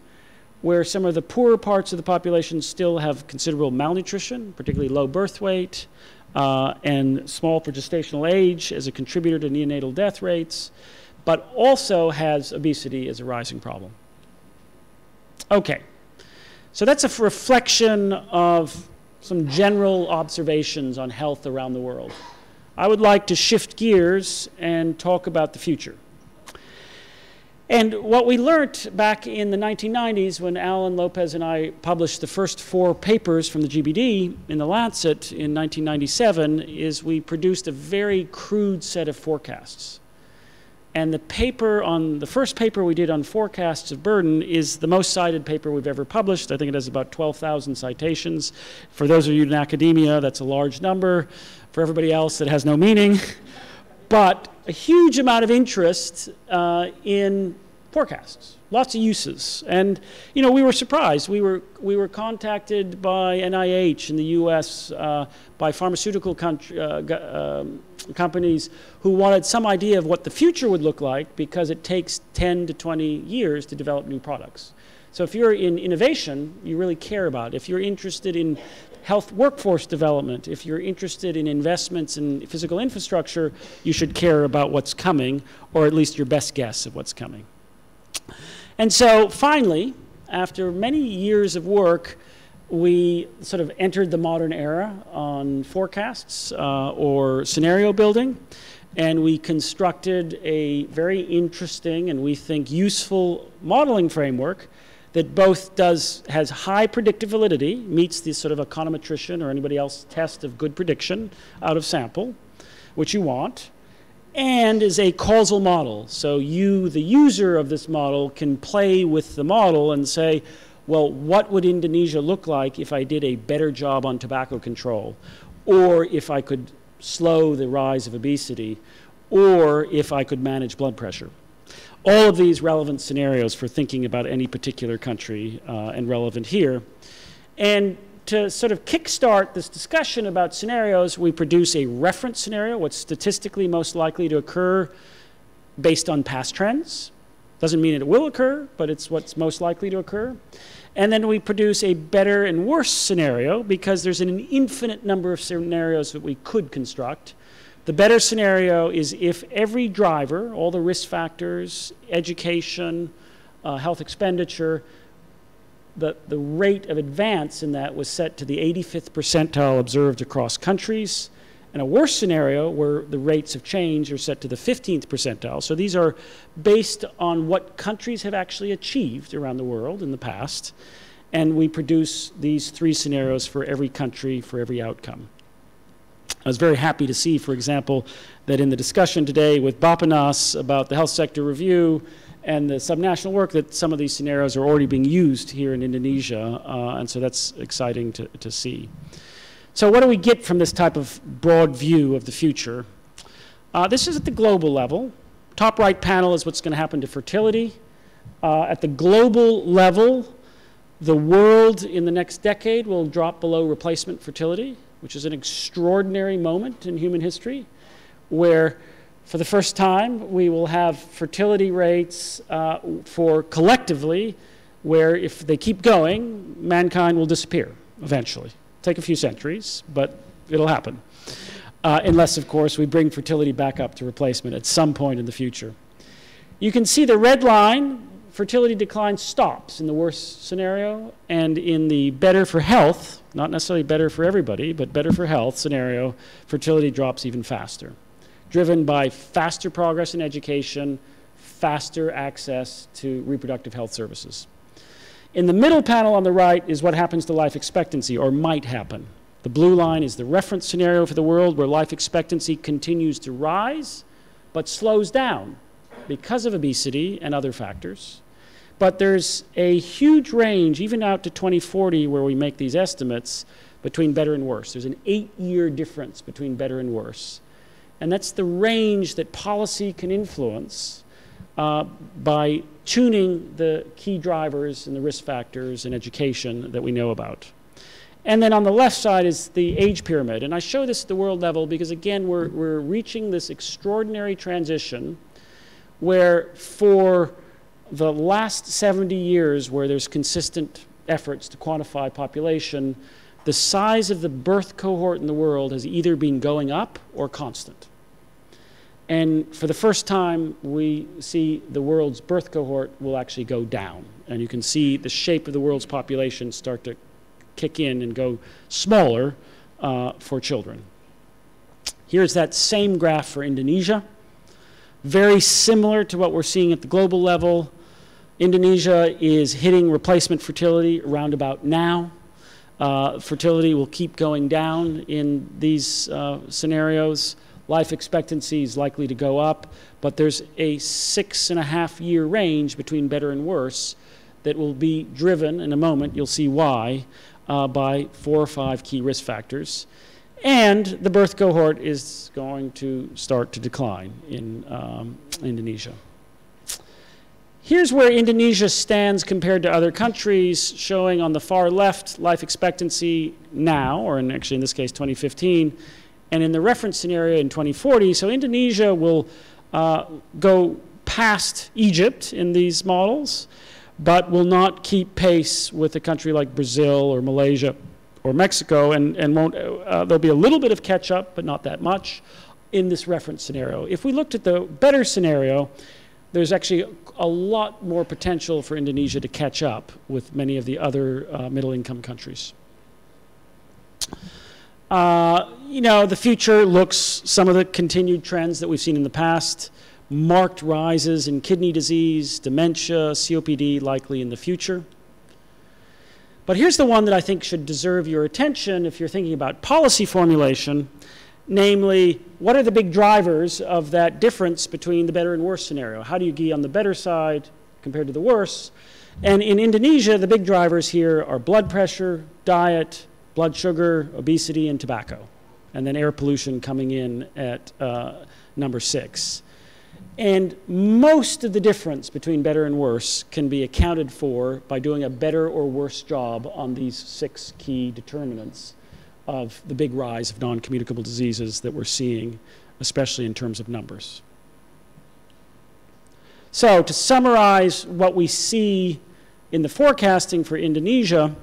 where some of the poorer parts of the population still have considerable malnutrition, particularly low birth weight, and small for gestational age as a contributor to neonatal death rates, but also has obesity as a rising problem. Okay, so that's a reflection of some general observations on health around the world. I would like to shift gears and talk about the future. And what we learned back in the 1990s when Alan Lopez and I published the first 4 papers from the GBD in the Lancet in 1997 is we produced a very crude set of forecasts. And the first paper we did on forecasts of burden is the most cited paper we've ever published. I think it has about 12,000 citations. For those of you in academia, that's a large number. For everybody else, it has no meaning. But a huge amount of interest in forecasts, lots of uses. And you know, we were surprised. We were contacted by NIH in the US, by pharmaceutical companies who wanted some idea of what the future would look like because it takes 10 to 20 years to develop new products. So if you're in innovation, you really care about it. If you're interested in health workforce development, if you're interested in investments in physical infrastructure, you should care about what's coming, or at least your best guess of what's coming. And so finally, after many years of work, we sort of entered the modern era on forecasts or scenario building, and we constructed a very interesting and we think useful modeling framework that both has high predictive validity, meets the sort of econometrician or anybody else test of good prediction out of sample, which you want, and is a causal model. So you, the user of this model, can play with the model and say, well, what would Indonesia look like if I did a better job on tobacco control, or if I could slow the rise of obesity, or if I could manage blood pressure. All of these relevant scenarios for thinking about any particular country and relevant here. And to sort of kickstart this discussion about scenarios, we produce a reference scenario, what's statistically most likely to occur based on past trends. Doesn't mean it will occur, but it's what's most likely to occur. And then we produce a better and worse scenario because there's an infinite number of scenarios that we could construct. The better scenario is if every driver, all the risk factors, education, health expenditure, the rate of advance in that was set to the 85th percentile observed across countries, and a worse scenario where the rates of change are set to the 15th percentile. So these are based on what countries have actually achieved around the world in the past, and we produce these 3 scenarios for every country, for every outcome. I was very happy to see, for example, that in the discussion today with Bapenas about the health sector review and the subnational work that some of these scenarios are already being used here in Indonesia, and so that's exciting to see. So what do we get from this type of broad view of the future? This is at the global level. Top right panel is what's going to happen to fertility. At the global level, the world in the next decade will drop below replacement fertility, which is an extraordinary moment in human history, where for the first time we will have fertility rates for collectively where if they keep going, mankind will disappear eventually. Take a few centuries, but it'll happen. Unless, of course, we bring fertility back up to replacement at some point in the future. You can see the red line, fertility decline stops in the worst scenario, and in the better for health, not necessarily better for everybody, but better for health scenario, fertility drops even faster, driven by faster progress in education, faster access to reproductive health services. In the middle panel on the right is what happens to life expectancy, or might happen. The blue line is the reference scenario for the world where life expectancy continues to rise, but slows down because of obesity and other factors. But there's a huge range, even out to 2040, where we make these estimates, between better and worse. There's an 8-year difference between better and worse. And that's the range that policy can influence by tuning the key drivers and the risk factors in education that we know about. And then on the left side is the age pyramid. And I show this at the world level because, again, we're reaching this extraordinary transition where for the last 70 years, where there's consistent efforts to quantify population, the size of the birth cohort in the world has either been going up or constant. And for the first time, we see the world's birth cohort will actually go down. And you can see the shape of the world's population start to kick in and go smaller for children. Here's that same graph for Indonesia. Very similar to what we're seeing at the global level. Indonesia is hitting replacement fertility around about now. Fertility will keep going down in these scenarios. Life expectancy is likely to go up, but there's a 6.5-year range between better and worse that will be driven, in a moment, you'll see why, by 4 or 5 key risk factors. And the birth cohort is going to start to decline in Indonesia. Here's where Indonesia stands compared to other countries, showing on the far left life expectancy now, or actually in this case 2015, and in the reference scenario in 2040. So Indonesia will go past Egypt in these models, but will not keep pace with a country like Brazil or Malaysia or Mexico, and won't, there'll be a little bit of catch up, but not that much in this reference scenario. If we looked at the better scenario, there's actually a lot more potential for Indonesia to catch up with many of the other middle-income countries. You know, the future looks some of the continued trends that we've seen in the past. Marked rises in kidney disease, dementia, COPD likely in the future. But here's the one that I think should deserve your attention if you're thinking about policy formulation, namely, what are the big drivers of that difference between the better and worse scenario? How do you be on the better side compared to the worse? And in Indonesia, the big drivers here are blood pressure, diet, blood sugar, obesity, and tobacco. And then air pollution coming in at number 6. And most of the difference between better and worse can be accounted for by doing a better or worse job on these 6 key determinants of the big rise of non-communicable diseases that we're seeing, especially in terms of numbers. So to summarize what we see in the forecasting for Indonesia,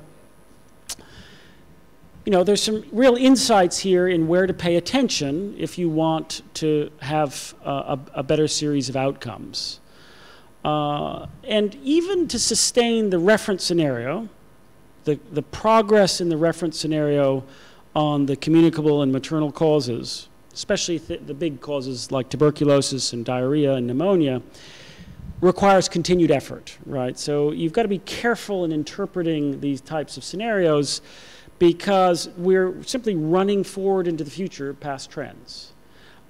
you know, there's some real insights here in where to pay attention if you want to have a better series of outcomes. And even to sustain the reference scenario, the progress in the reference scenario on the communicable and maternal causes, especially the big causes like tuberculosis and diarrhea and pneumonia, requires continued effort, right? So you've got to be careful in interpreting these types of scenarios, because we're simply running forward into the future past trends.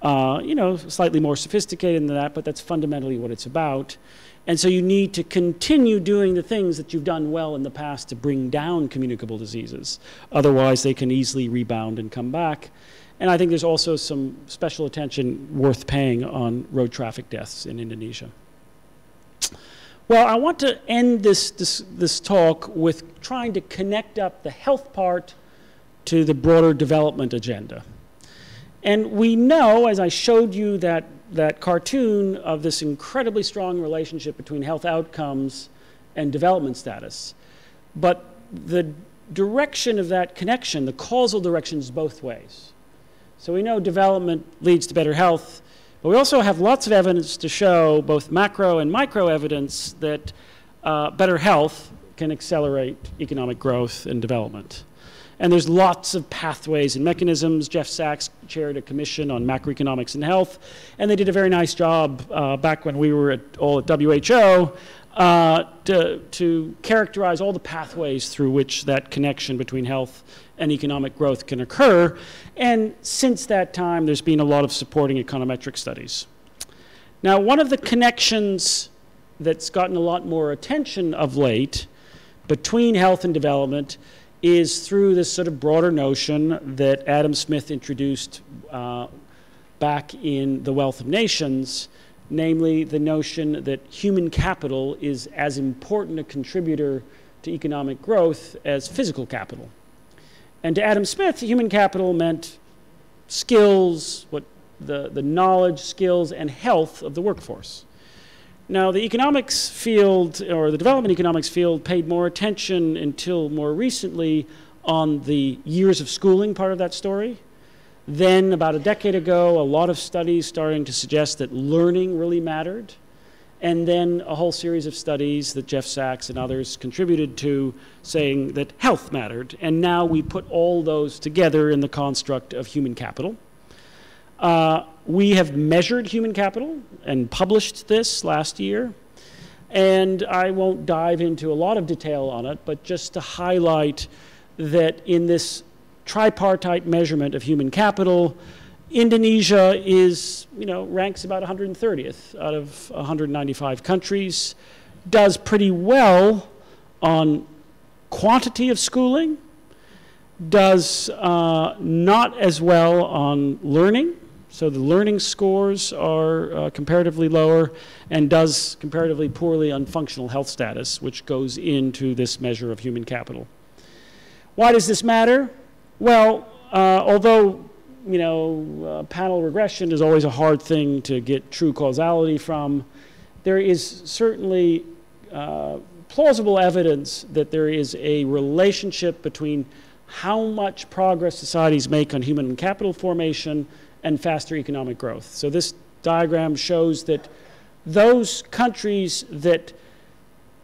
You know, slightly more sophisticated than that, but that's fundamentally what it's about. And so you need to continue doing the things that you've done well in the past to bring down communicable diseases. Otherwise, they can easily rebound and come back. And I think there's also some special attention worth paying on road traffic deaths in Indonesia. Well, I want to end this talk with trying to connect up the health part to the broader development agenda. And we know, as I showed you that cartoon of this incredibly strong relationship between health outcomes and development status, but the direction of that connection, the causal direction, is both ways. So we know development leads to better health, but we also have lots of evidence to show, both macro and micro evidence, that better health can accelerate economic growth and development. And there's lots of pathways and mechanisms. Jeff Sachs chaired a commission on macroeconomics and health, and they did a very nice job back when we were all at WHO to characterize all the pathways through which that connection between health and economic growth can occur. And since that time, there's been a lot of supporting econometric studies. Now, one of the connections that's gotten a lot more attention of late between health and development is through this sort of broader notion that Adam Smith introduced back in The Wealth of Nations, namely the notion that human capital is as important a contributor to economic growth as physical capital. And to Adam Smith, human capital meant skills, the knowledge, skills, and health of the workforce. Now, the economics field, or the development economics field, paid more attention until more recently on the years of schooling part of that story. Then, about a decade ago, a lot of studies starting to suggest that learning really mattered. And then a whole series of studies that Jeff Sachs and others contributed to saying that health mattered. And now we put all those together in the construct of human capital. We have measured human capital and published this last year. And I won't dive into a lot of detail on it, but just to highlight that in this tripartite measurement of human capital, Indonesia is, ranks about 130th out of 195 countries, does pretty well on quantity of schooling, does not as well on learning. So the learning scores are comparatively lower, and does comparatively poorly on functional health status, which goes into this measure of human capital. Why does this matter? Well, although panel regression is always a hard thing to get true causality from, there is certainly plausible evidence that there is a relationship between how much progress societies make on human capital formation and faster economic growth. So this diagram shows that those countries that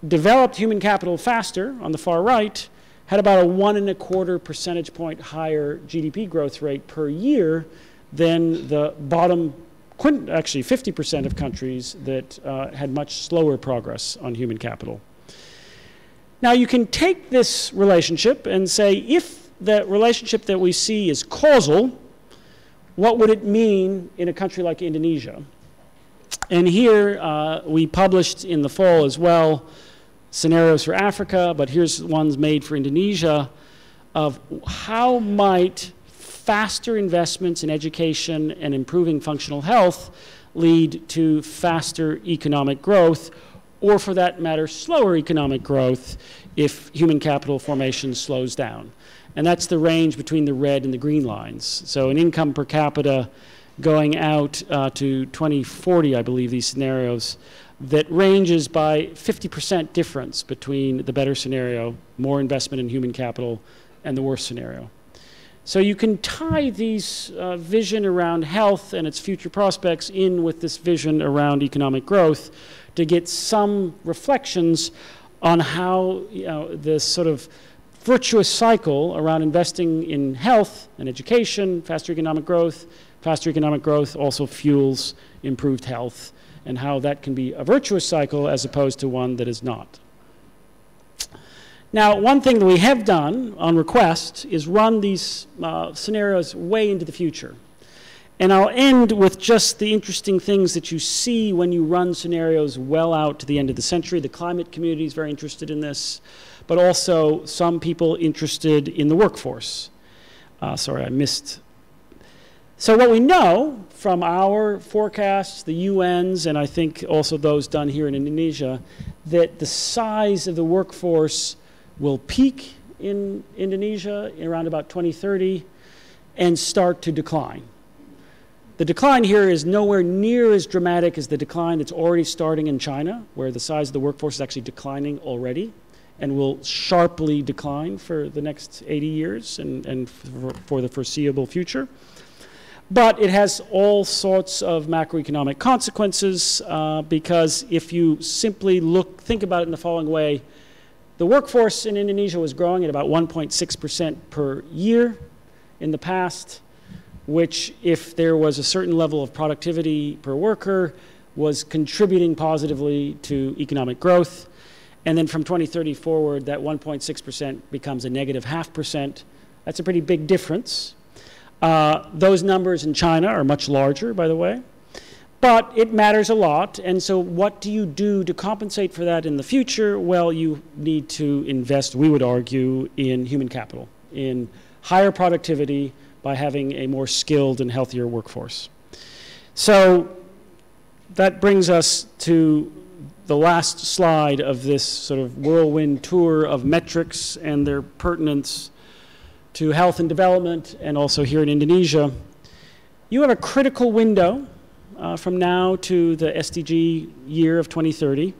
developed human capital faster, on the far right, had about a 1.25 percentage point higher GDP growth rate per year than the bottom, actually 50% of countries that had much slower progress on human capital. Now you can take this relationship and say, if the relationship that we see is causal, what would it mean in a country like Indonesia? And here we published in the fall as well scenarios for Africa, but here's ones made for Indonesia of how might faster investments in education and improving functional health lead to faster economic growth, or for that matter, slower economic growth if human capital formation slows down. And that's the range between the red and the green lines. So an income per capita going out to 2040, I believe, these scenarios, that ranges by 50% difference between the better scenario, more investment in human capital, and the worse scenario. So you can tie these vision around health and its future prospects in with this vision around economic growth to get some reflections on how this sort of virtuous cycle around investing in health and education, faster economic growth also fuels improved health, and how that can be a virtuous cycle as opposed to one that is not. Now, one thing that we have done on request is run these scenarios way into the future. And I'll end with just the interesting things that you see when you run scenarios well out to the end of the century. The climate community is very interested in this, but also some people interested in the workforce. Sorry, I missed. So what we know from our forecasts, the UN's, and I think also those done here in Indonesia, that the size of the workforce will peak in Indonesia around about 2030 and start to decline. The decline here is nowhere near as dramatic as the decline that's already starting in China, where the size of the workforce is actually declining already and will sharply decline for the next 80 years and for the foreseeable future. But it has all sorts of macroeconomic consequences because if you simply think about it in the following way, the workforce in Indonesia was growing at about 1.6% per year in the past, which, if there was a certain level of productivity per worker, was contributing positively to economic growth. And then from 2030 forward, that 1.6% becomes a negative 0.5%. That's a pretty big difference. Those numbers in China are much larger, by the way. But it matters a lot. And so what do you do to compensate for that in the future? Well, you need to invest, we would argue, in human capital, in higher productivity, by having a more skilled and healthier workforce. So that brings us to the last slide of this sort of whirlwind tour of metrics and their pertinence to health and development, and also here in Indonesia. You have a critical window from now to the SDG year of 2030,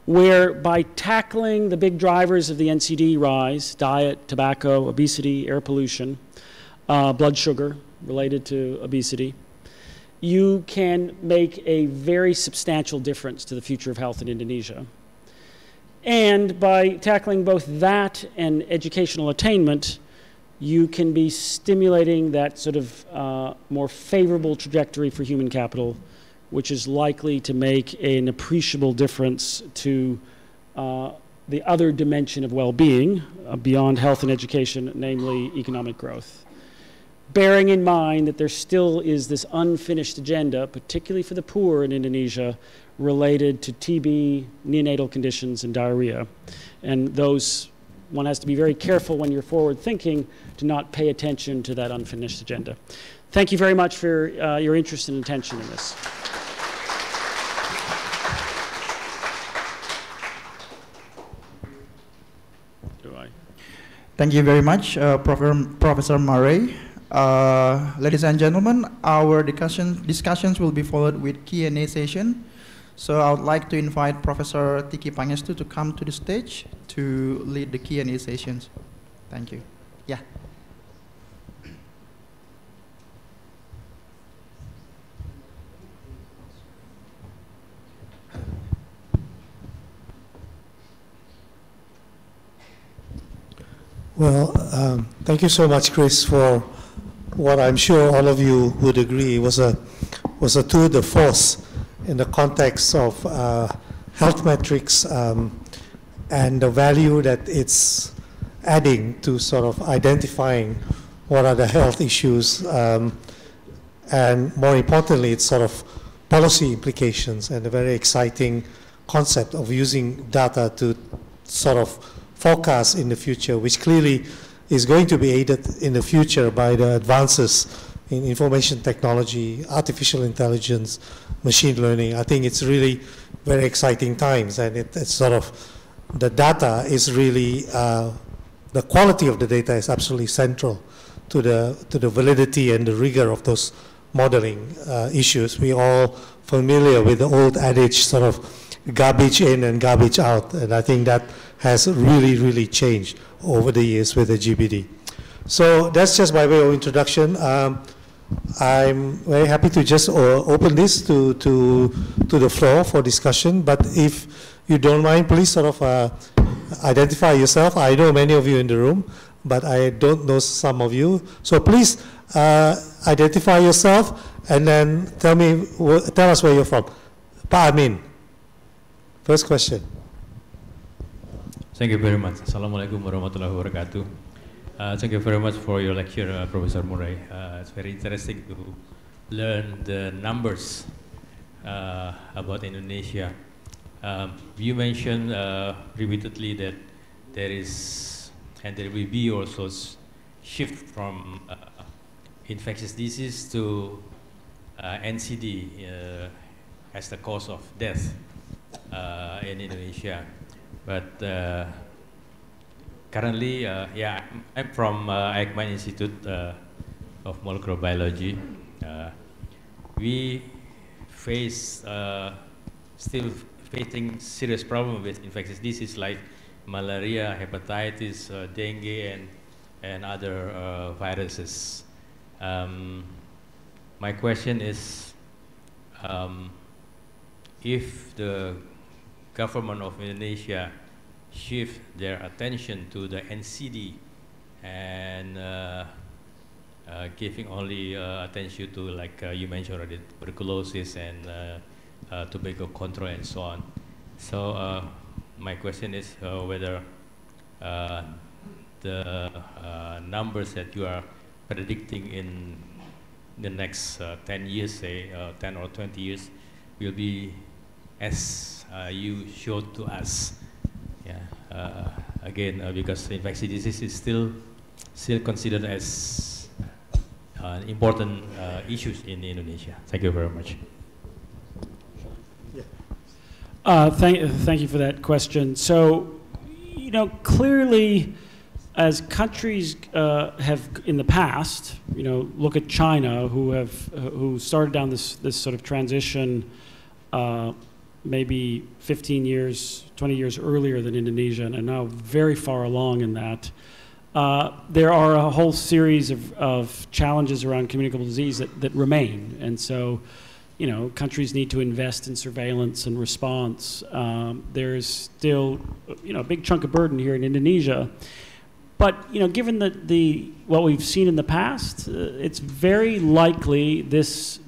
where by tackling the big drivers of the NCD rise, diet, tobacco, obesity, air pollution, blood sugar related to obesity, you can make a very substantial difference to the future of health in Indonesia. And by tackling both that and educational attainment, you can be stimulating that sort of more favorable trajectory for human capital, which is likely to make an appreciable difference to the other dimension of well-being beyond health and education, namely economic growth. Bearing in mind that there still is this unfinished agenda, particularly for the poor in Indonesia, related to TB, neonatal conditions, and diarrhea. And those, one has to be very careful when you're forward thinking to not pay attention to that unfinished agenda. Thank you very much for your interest and attention in this. Thank you very much, Professor Murray. Ladies and gentlemen, our discussions will be followed with Q&A session. So I would like to invite Professor Tiki Pangestu to come to the stage to lead the Q&A sessions. Thank you. Yeah. Well, thank you so much, Chris, for what I'm sure all of you would agree was a tour de force in the context of health metrics and the value that it's adding to sort of identifying what are the health issues and more importantly, it's sort of policy implications and a very exciting concept of using data to sort of forecast in the future, which clearly is going to be aided in the future by the advances in information technology, artificial intelligence, machine learning. I think it's really very exciting times, and it's sort of, the data is really, the quality of the data is absolutely central to the validity and the rigor of those modeling issues. We're all familiar with the old adage, sort of garbage in and garbage out, and I think that has really, really changed over the years with the GBD. So that's just by way of introduction. I'm very happy to just open this to the floor for discussion, but if you don't mind, please sort of identify yourself. I know many of you in the room, but I don't know some of you. So please identify yourself and then tell us where you're from. Pak Amin, first question. Thank you very much. Assalamualaikum warahmatullahi wabarakatuh. Thank you very much for your lecture, Professor Murray. It's very interesting to learn the numbers about Indonesia. You mentioned repeatedly that there is, and there will be also shift from infectious disease to NCD as the cause of death in Indonesia. But currently, yeah, I'm from IHME Institute of Molecular Biology. We face still facing serious problem with infectious disease like malaria, hepatitis, dengue, and other viruses. My question is, if the government of Indonesia shift their attention to the NCD and giving only attention to, like you mentioned already, tuberculosis and tobacco control and so on. So my question is whether the numbers that you are predicting in the next 10 years, say 10 or 20 years, will be as you showed to us. Yeah. Again, because infectious disease is still considered as important issues in Indonesia. Thank you very much. Thank you for that question. So, you know, clearly, as countries have in the past, you know, look at China, who started down this sort of transition maybe 15 years, 20 years earlier than Indonesia, and are now very far along in that. There are a whole series of challenges around communicable disease that remain, and so, you know, countries need to invest in surveillance and response. There's still, you know, a big chunk of burden here in Indonesia. But, you know, given what we've seen in the past, it's very likely this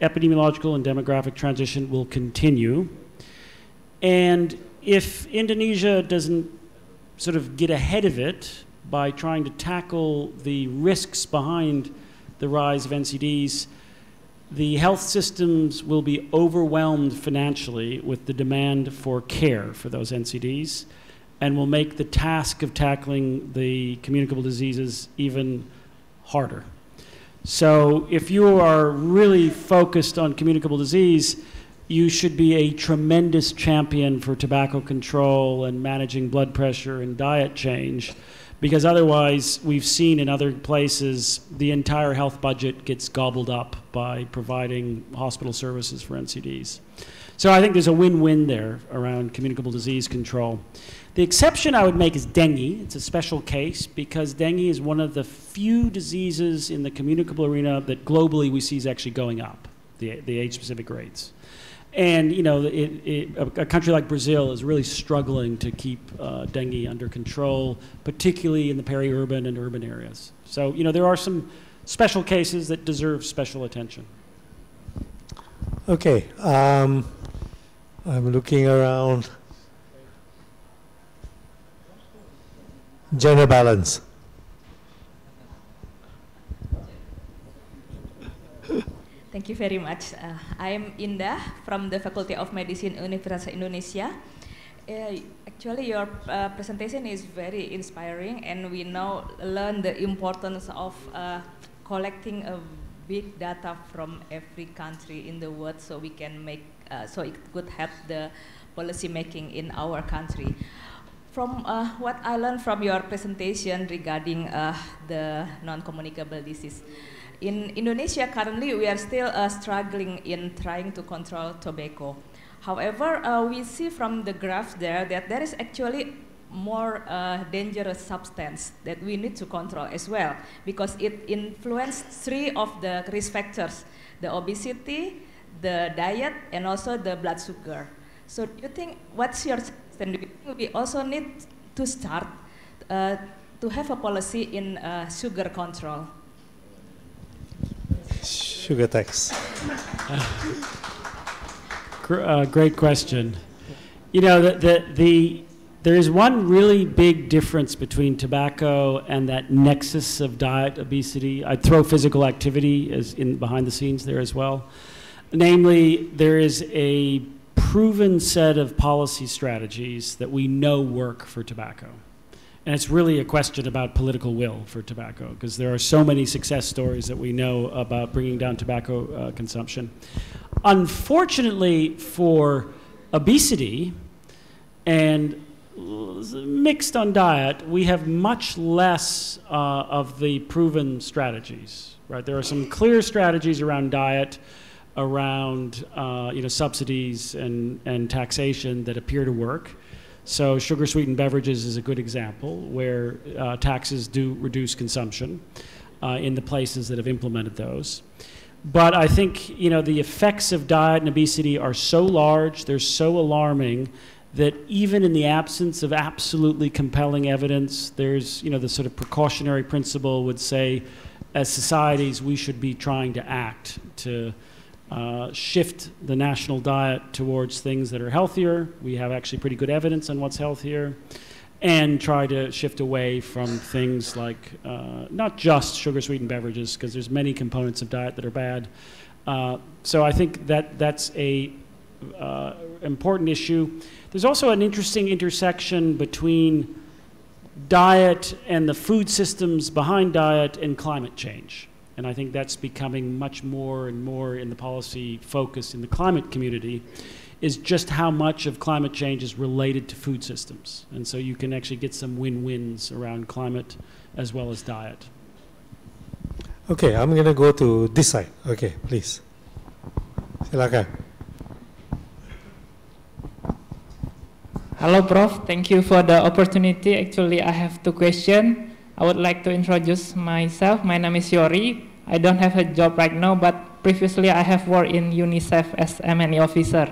epidemiological and demographic transition will continue. And if Indonesia doesn't sort of get ahead of it by trying to tackle the risks behind the rise of NCDs, the health systems will be overwhelmed financially with the demand for care for those NCDs, and will make the task of tackling the communicable diseases even harder. So if you are really focused on communicable disease, you should be a tremendous champion for tobacco control and managing blood pressure and diet change, because otherwise, we've seen in other places, the entire health budget gets gobbled up by providing hospital services for NCDs. So I think there's a win-win there around communicable disease control. The exception I would make is dengue. It's a special case because dengue is one of the few diseases in the communicable arena that globally we see is actually going up, the age-specific rates. And, you know, a country like Brazil is really struggling to keep dengue under control, particularly in the peri-urban and urban areas. So, you know, there are some special cases that deserve special attention. Okay, I'm looking around. Gender balance. Thank you very much. I am Indah from the Faculty of Medicine, Universitas Indonesia. Actually, your presentation is very inspiring, and we now learn the importance of collecting a big data from every country in the world, so we can make, so it could help the policy making in our country. From what I learned from your presentation regarding the non-communicable disease, in Indonesia currently we are still struggling in trying to control tobacco. However, we see from the graph there that there is actually more dangerous substance that we need to control as well, because it influences 3 of the risk factors: the obesity, the diet, and also the blood sugar. So do you think, what's your suggestion? We also need to start to have a policy in sugar control? Sugar tax. Great question. You know, There is one really big difference between tobacco and that nexus of diet obesity. I'd throw physical activity as in behind the scenes there as well. Namely, there is a proven set of policy strategies that we know work for tobacco. And it's really a question about political will for tobacco, because there are so many success stories that we know about bringing down tobacco consumption. Unfortunately for obesity and mixed on diet, we have much less of the proven strategies, right? There are some clear strategies around diet, around subsidies and taxation that appear to work. So sugar-sweetened beverages is a good example where taxes do reduce consumption in the places that have implemented those. But I think the effects of diet and obesity are so large, they're so alarming, that even in the absence of absolutely compelling evidence, there's the sort of precautionary principle would say, as societies, we should be trying to act to shift the national diet towards things that are healthier. We have actually pretty good evidence on what's healthier, and try to shift away from things like not just sugar-sweetened beverages, because there's many components of diet that are bad. So I think that's a important issue. There's also an interesting intersection between diet and the food systems behind diet and climate change. And I think that's becoming much more and more in the policy focus in the climate community, is just how much of climate change is related to food systems. And so you can actually get some win-wins around climate as well as diet. Okay, I'm going to go to this side. Okay, please. Silakan. Hello, Prof. Thank you for the opportunity. Actually, I have two questions. I would like to introduce myself. My name is Yori. I don't have a job right now, but previously I have worked in UNICEF as M&E officer.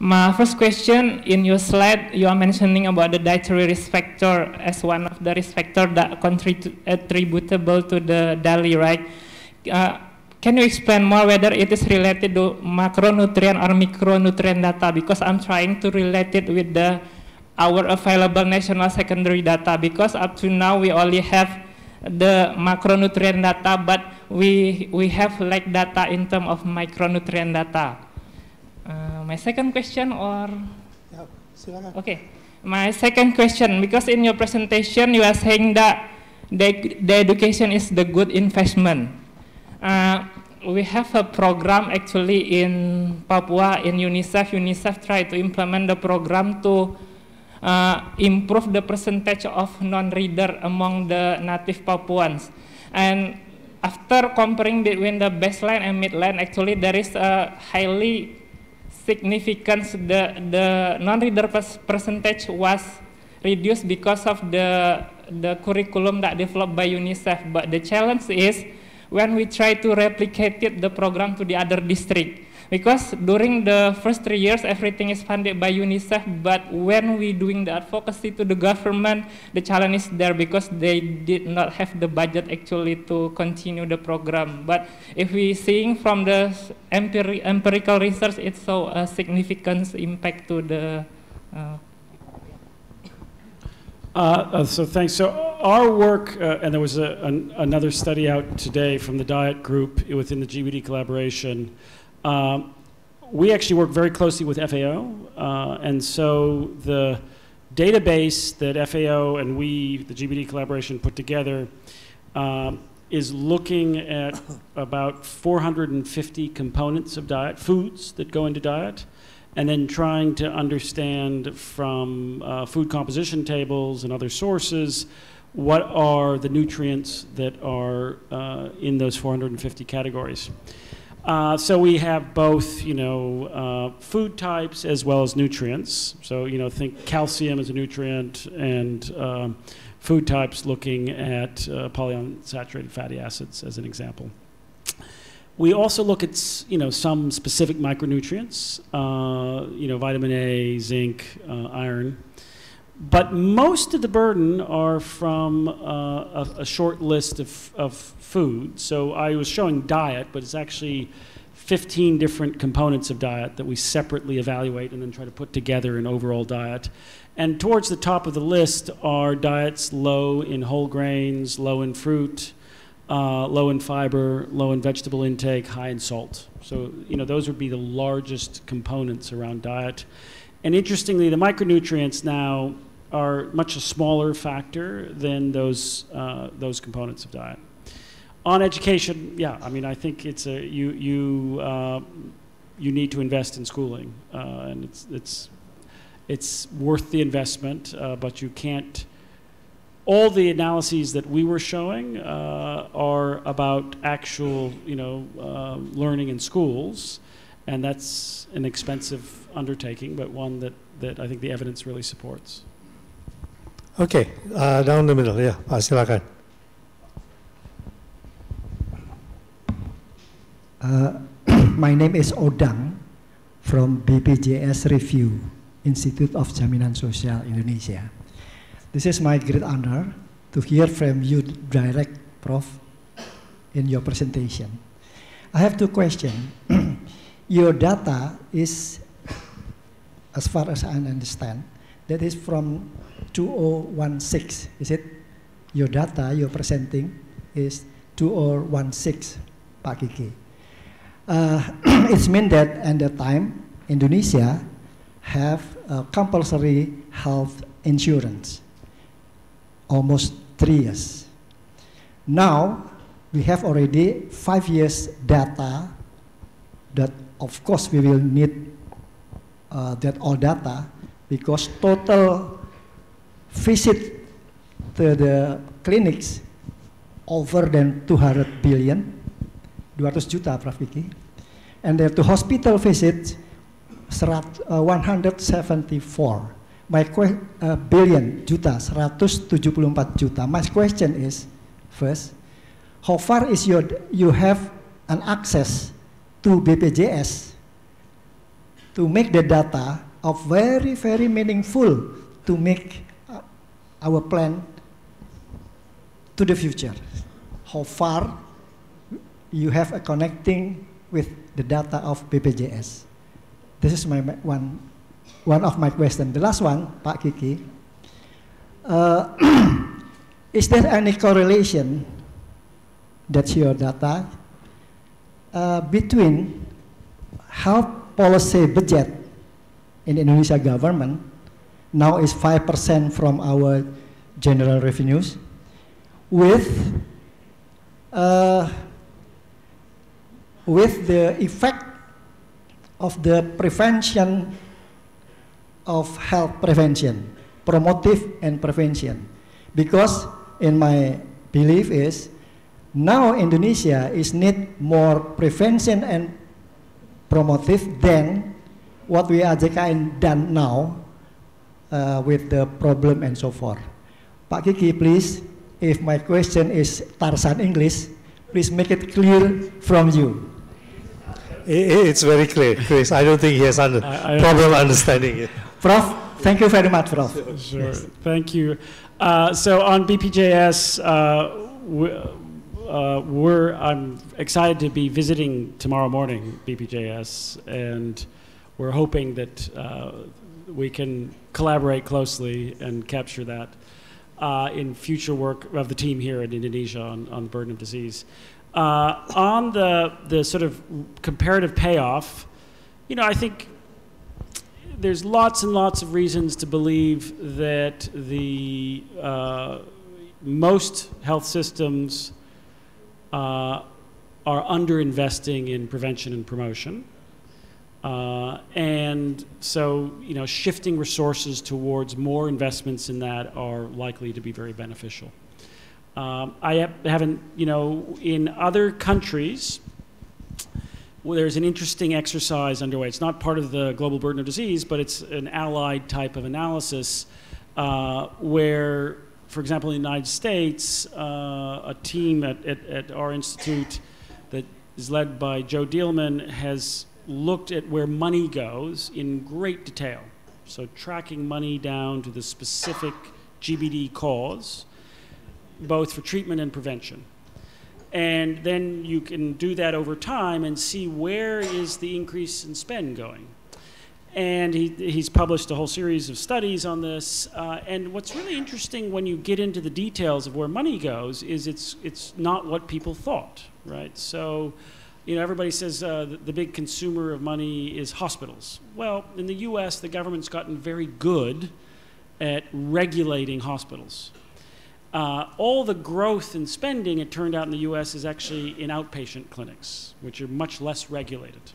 My first question, in your slide, you are mentioning about the dietary risk factor as one of the risk factors that attributable to the DALI, right? Can you explain more whether it is related to macronutrient or micronutrient data? Because I'm trying to relate it with our available national secondary data, because up to now we only have the macronutrient data, but we have like data in terms of micronutrient data. My second question, or okay, my second question, because in your presentation you are saying that the education is the good investment. We have a program actually in Papua in UNICEF. UNICEF tried to implement the program to improve the percentage of non-reader among the native Papuans. And after comparing between the baseline and midline, actually there is a highly significant, the non-reader percentage was reduced because of the curriculum that developed by UNICEF. But the challenge is when we try to replicate the program to the other district. Because during the first 3 years, everything is funded by UNICEF, but when we doing the advocacy to the government, the challenge is there because they did not have the budget actually to continue the program. But if we seeing from the empirical research, it's so a significant impact to the So thanks. So our work, and there was another study out today from the diet group within the GBD Collaboration. We actually work very closely with FAO, and so the database that FAO and we, the GBD Collaboration, put together is looking at about 450 components of diet, foods that go into diet, and then trying to understand from food composition tables and other sources what are the nutrients that are in those 450 categories. So we have both, food types as well as nutrients. So, think calcium as a nutrient, and food types looking at polyunsaturated fatty acids as an example. We also look at, some specific micronutrients, vitamin A, zinc, iron. But most of the burden are from a short list of food. So I was showing diet, but it's actually 15 different components of diet that we separately evaluate and then try to put together an overall diet. And towards the top of the list are diets low in whole grains, low in fruit, low in fiber, low in vegetable intake, high in salt. So, you know, those would be the largest components around diet. And interestingly, the micronutrients now are much a smaller factor than those components of diet. On education, yeah, I mean, I think it's a, you need to invest in schooling, and it's worth the investment, but you can't. All the analyses that we were showing are about actual, you know, learning in schools, and that's an expensive undertaking, but one that I think the evidence really supports. Okay, down the middle, yeah, silakan. My name is Odang from BPJS Review, Institute of Jaminan Sosial Indonesia. This is my great honor to hear from you direct, Prof, in your presentation. I have two questions. Your data is, as far as I understand, that is from 2016, is it? Your data you're presenting is 2016, Pak Kiki. It means that at the time, Indonesia have compulsory health insurance, almost 3 years. Now, we have already 5 years data that, of course, we will need that all data because total visit to the clinics over than 200 billion, 200 juta, Prof. Kiki. And to hospital visits, 174. My billion juta, 174 juta. My question is, first, how far is you have an access to BPJS to make the data of very, very meaningful to make our plan to the future? How far you have a connecting with the data of BPJS? This is my one of my questions. The last one, Pak Kiki, is there any correlation that's your data between health policy budget in the Indonesia government now is 5% from our general revenues with the effect of the prevention of health prevention, promotive and prevention. Because in my belief is, now Indonesia is need more prevention and promotive than what we AJKN done now with the problem and so forth. Pak Kiki, please, if my question is Tarzan English, please make it clear from you. It's very clear, Chris. I don't think he has problem understanding it. Prof, thank you very much, Prof. Sure, yes. Thank you. So on BPJS, I'm excited to be visiting tomorrow morning BPJS, and we're hoping that we can collaborate closely and capture that in future work of the team here in Indonesia on burden of disease. On the sort of comparative payoff, you know, I think there's lots and lots of reasons to believe that the most health systems are underinvesting in prevention and promotion. And so, you know, shifting resources towards more investments in that are likely to be very beneficial. I haven't, you know, in other countries, well, there's an interesting exercise underway. It's not part of the global burden of disease, but it's an allied type of analysis where, for example, in the United States, a team at our institute that is led by Joe Dielman has looked at where money goes in great detail. So tracking money down to the specific GBD cause, both for treatment and prevention. And then you can do that over time and see where is the increase in spend going. And he's published a whole series of studies on this. And what's really interesting when you get into the details of where money goes is it's not what people thought, right? So, you know, everybody says the big consumer of money is hospitals. Well, in the US, the government's gotten very good at regulating hospitals. All the growth in spending, it turned out in the US, is actually in outpatient clinics, which are much less regulated.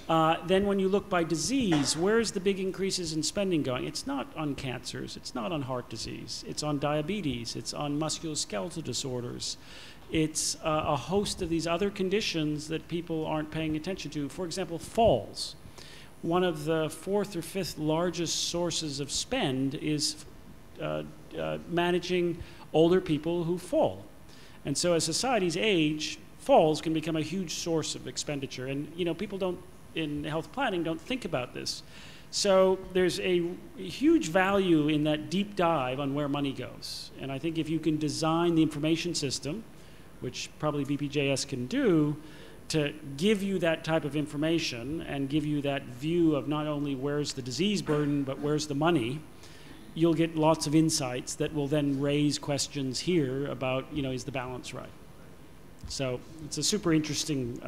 Then when you look by disease, where's the big increases in spending going? It's not on cancers, it's not on heart disease, it's on diabetes, it's on musculoskeletal disorders. It's a host of these other conditions that people aren't paying attention to. For example, falls. One of the fourth or fifth largest sources of spend is managing older people who fall. And so as societies age, falls can become a huge source of expenditure. And you know, people don't, in health planning, don't think about this. So there's a huge value in that deep dive on where money goes. And I think if you can design the information system, which probably BPJS can do, to give you that type of information and give you that view of not only where's the disease burden, but where's the money, you'll get lots of insights that will then raise questions here about, you know, is the balance right? So it's a super interesting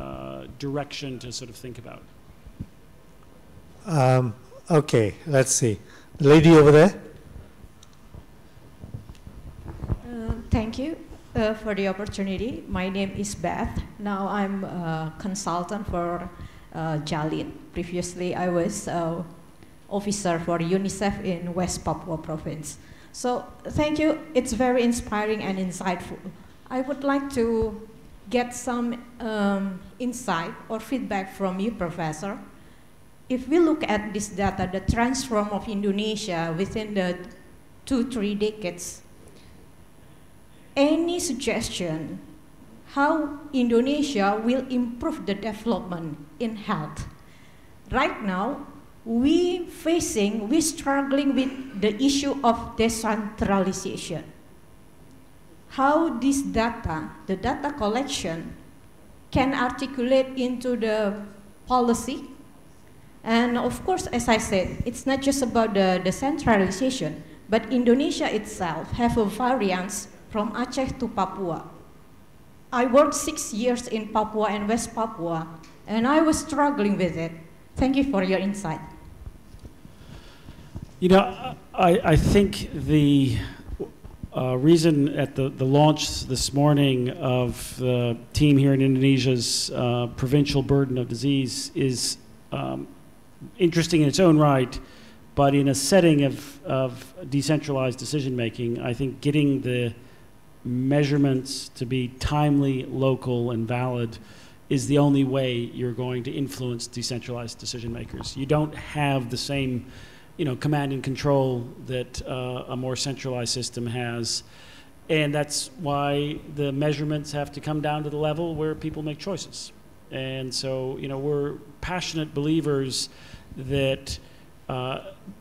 direction to sort of think about. Okay, let's see. The lady over there. Thank you for the opportunity. My name is Beth. Now I'm a consultant for Jalin. Previously, I was officer for UNICEF in West Papua province. So thank you. It's very inspiring and insightful. I would like to get some insight or feedback from you, Professor. If we look at this data, the transform of Indonesia within the 2-3 decades, any suggestion how Indonesia will improve the development in health? Right now, we're struggling with the issue of decentralization. How this data, the data collection, can articulate into the policy. And of course, as I said, it's not just about the decentralization, but Indonesia itself have a variance from Aceh to Papua. I worked 6 years in Papua and West Papua, and I was struggling with it. Thank you for your insight. You know, I think the reason at the launch this morning of the team here in Indonesia's provincial burden of disease is interesting in its own right, but in a setting of decentralized decision making, I think getting the measurements to be timely, local, and valid is the only way you're going to influence decentralized decision makers. You don't have the same, you know, command and control that a more centralized system has. And that's why the measurements have to come down to the level where people make choices. And so, you know, we're passionate believers that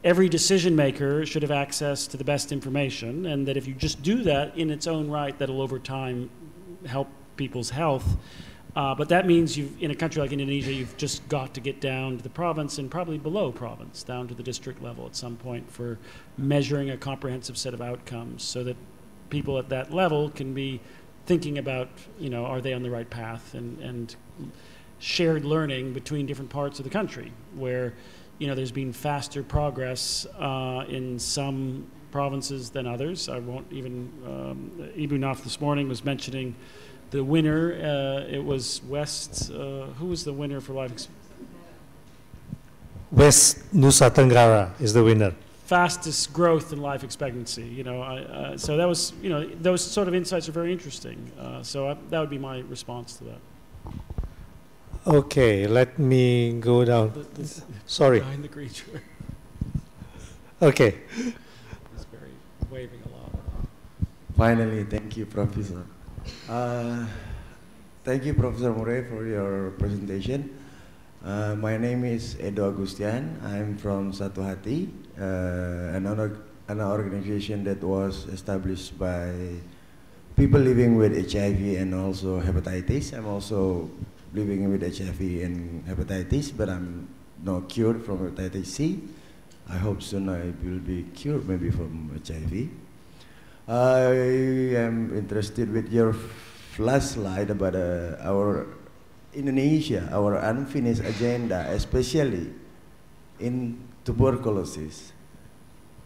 every decision maker should have access to the best information, and that if you just do that in its own right, that'll over time help people's health. But that means in a country like Indonesia, you've just got to get down to the province and probably below province, down to the district level at some point for measuring a comprehensive set of outcomes so that people at that level can be thinking about, you know, are they on the right path, and shared learning between different parts of the country where, you know, there's been faster progress in some provinces than others. I won't even, Ibu Naf this morning was mentioning the winner. It was West, who was the winner for life expectancy? West Nusa Tenggara is the winner. Fastest growth in life expectancy, you know. So that was, you know, those sort of insights are very interesting. So that would be my response to that. Okay, let me go down. Sorry. Behind the creature. Okay. He's very waving a lot. Finally, thank you, Professor. Thank you, Professor Murray, for your presentation. My name is Edo Agustian. I'm from Satu Hati, an organization that was established by people living with HIV and also hepatitis. I'm also living with HIV and hepatitis, but I'm not cured from hepatitis C. I hope soon I will be cured maybe from HIV. I am interested with your last slide about our Indonesia, our unfinished agenda, especially in tuberculosis.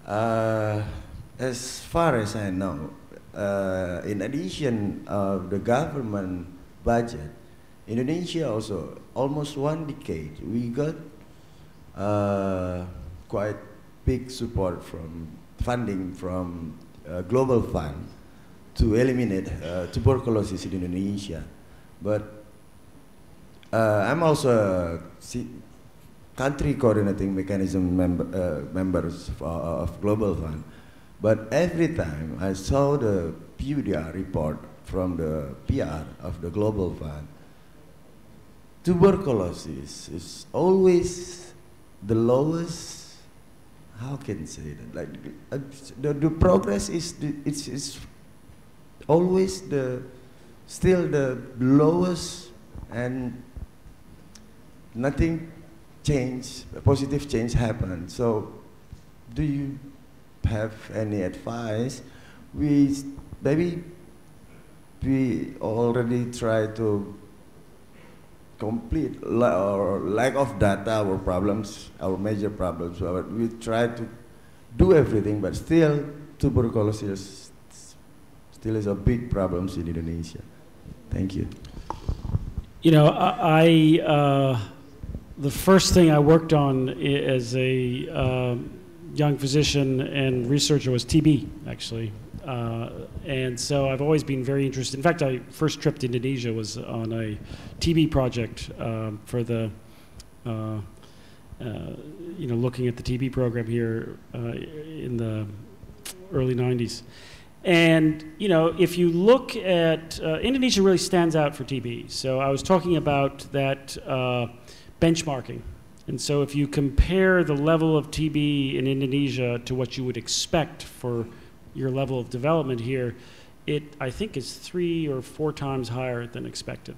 As far as I know, in addition of the government budget, Indonesia also, almost 1 decade, we got quite big support from funding from Global Fund to eliminate tuberculosis in Indonesia. But I'm also a country coordinating mechanism members of Global Fund. But every time I saw the PUDR report from the PR of the Global Fund, tuberculosis is always the lowest. How can I say that? Like the progress is it's always still the lowest, and nothing change, positive change happened. So, do you have any advice? Maybe we already try to complete or lack of data, our problems, our major problems. We try to do everything, but still tuberculosis still is a big problem in Indonesia. Thank you. You know, the first thing I worked on as a young physician and researcher was TB, actually. And so I've always been very interested. In fact, my first trip to Indonesia was on a TB project for the, you know, looking at the TB program here in the early 90s. And, you know, if you look at, Indonesia really stands out for TB. So I was talking about that benchmarking. And so if you compare the level of TB in Indonesia to what you would expect for your level of development here, it, I think, is 3 or 4 times higher than expected.